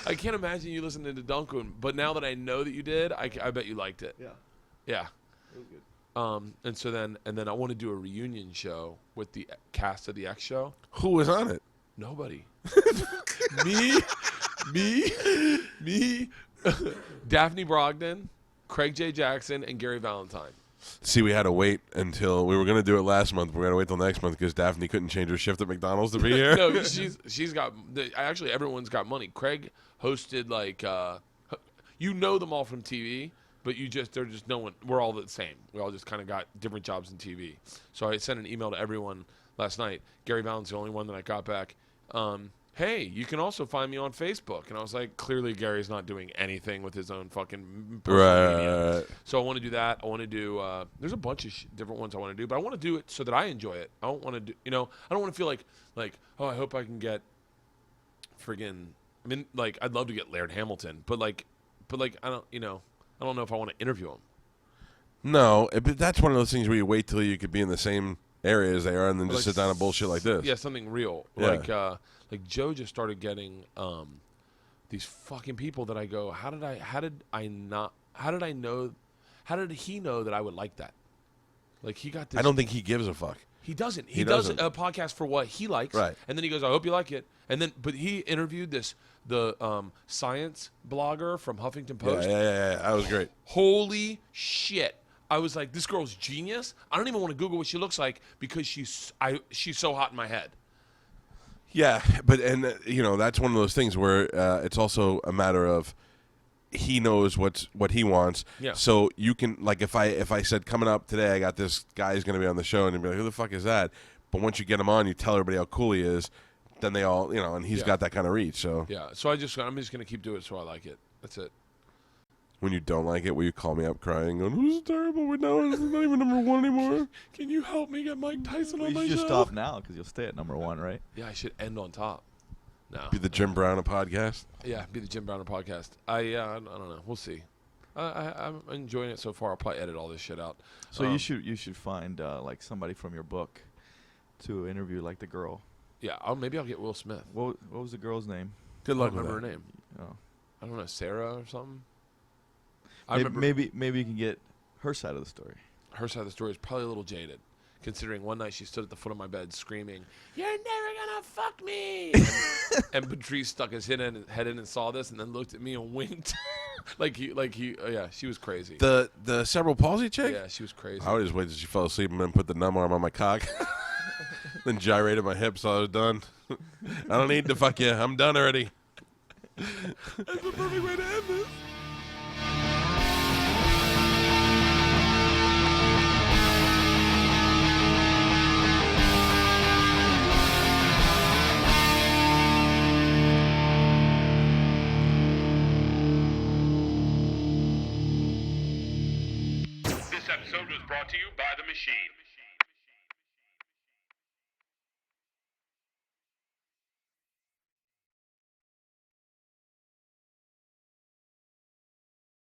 I can't imagine you listening to Duncan, but now that I know that you did, I bet you liked it. Yeah. Yeah. It was good. And so then I want to do a reunion show with the cast of the X Show. who was on it? Nobody. me, Daphne Brogdon, Craig J. Jackson, and Gary Valentine. See, we had to wait until we were going to do it last month. We're going to wait till next month because Daphne couldn't change her shift at McDonald's to be here. No, she's got. Actually, everyone's got money. Craig hosted like, you know them all from TV, but they're just no one. We're all the same. We all just kind of got different jobs in TV. So I sent an email to everyone last night. Gary Valentine's the only one that I got back. hey, you can also find me on Facebook. And I was like, clearly Gary's not doing anything with his own fucking personal media. So I want to do that. I want to do, there's a bunch of different ones I want to do, but I want to do it so that I enjoy it. I don't want to do, I don't want to feel like, oh, I hope I can get friggin', I'd love to get Laird Hamilton, but I don't know if I want to interview him. No, but that's one of those things where you wait till you could be in the same area as they are and then just sit down and bullshit like this. Yeah, something real. Yeah. Like Joe just started getting these fucking people that I go, how did he know that I would like that? Like he got this. I don't think he gives a fuck. He doesn't. He does a podcast for what he likes. Right. And then he goes, I hope you like it. And then, but he interviewed the science blogger from Huffington Post. Yeah. That was great. Holy shit. I was like, this girl's genius. I don't even want to Google what she looks like because she's so hot in my head. Yeah, but that's one of those things where it's also a matter of he knows what he wants. Yeah. So you can, like, if I said coming up today, I got this guy who's going to be on the show, and you'd be like, who the fuck is that? But once you get him on, you tell everybody how cool he is. Then they all, and he's got that kind of reach. So yeah. So I'm just going to keep doing it so I like it. That's it. When you don't like it, will you call me up crying, going, "Who's terrible? We're not even number one anymore." Can you help me get Mike Tyson on my show? You should just stop now because you'll stay at number one, right? Yeah, I should end on top. No. Be the Jim Brown of podcast. Yeah, be the Jim Brown of podcast. I don't know. We'll see. I'm enjoying it so far. I'll probably edit all this shit out. So you should find like somebody from your book to interview, like the girl. Yeah, maybe I'll get Will Smith. What was the girl's name? Good luck I don't with remember that. her name. Oh. I don't know, Sarah or something. Maybe you can get her side of the story. Her side of the story is probably a little jaded, considering one night she stood at the foot of my bed screaming, "You're never gonna fuck me!" and Patrice stuck his head in and saw this, and then looked at me and winked, yeah, she was crazy. The cerebral palsy chick. Yeah, she was crazy. I would just wait till she fell asleep and then put the numb arm on my cock, then gyrated my hips till I was done. I don't need to fuck you. I'm done already. That's the perfect way to end this. This episode was brought to you by The Machine.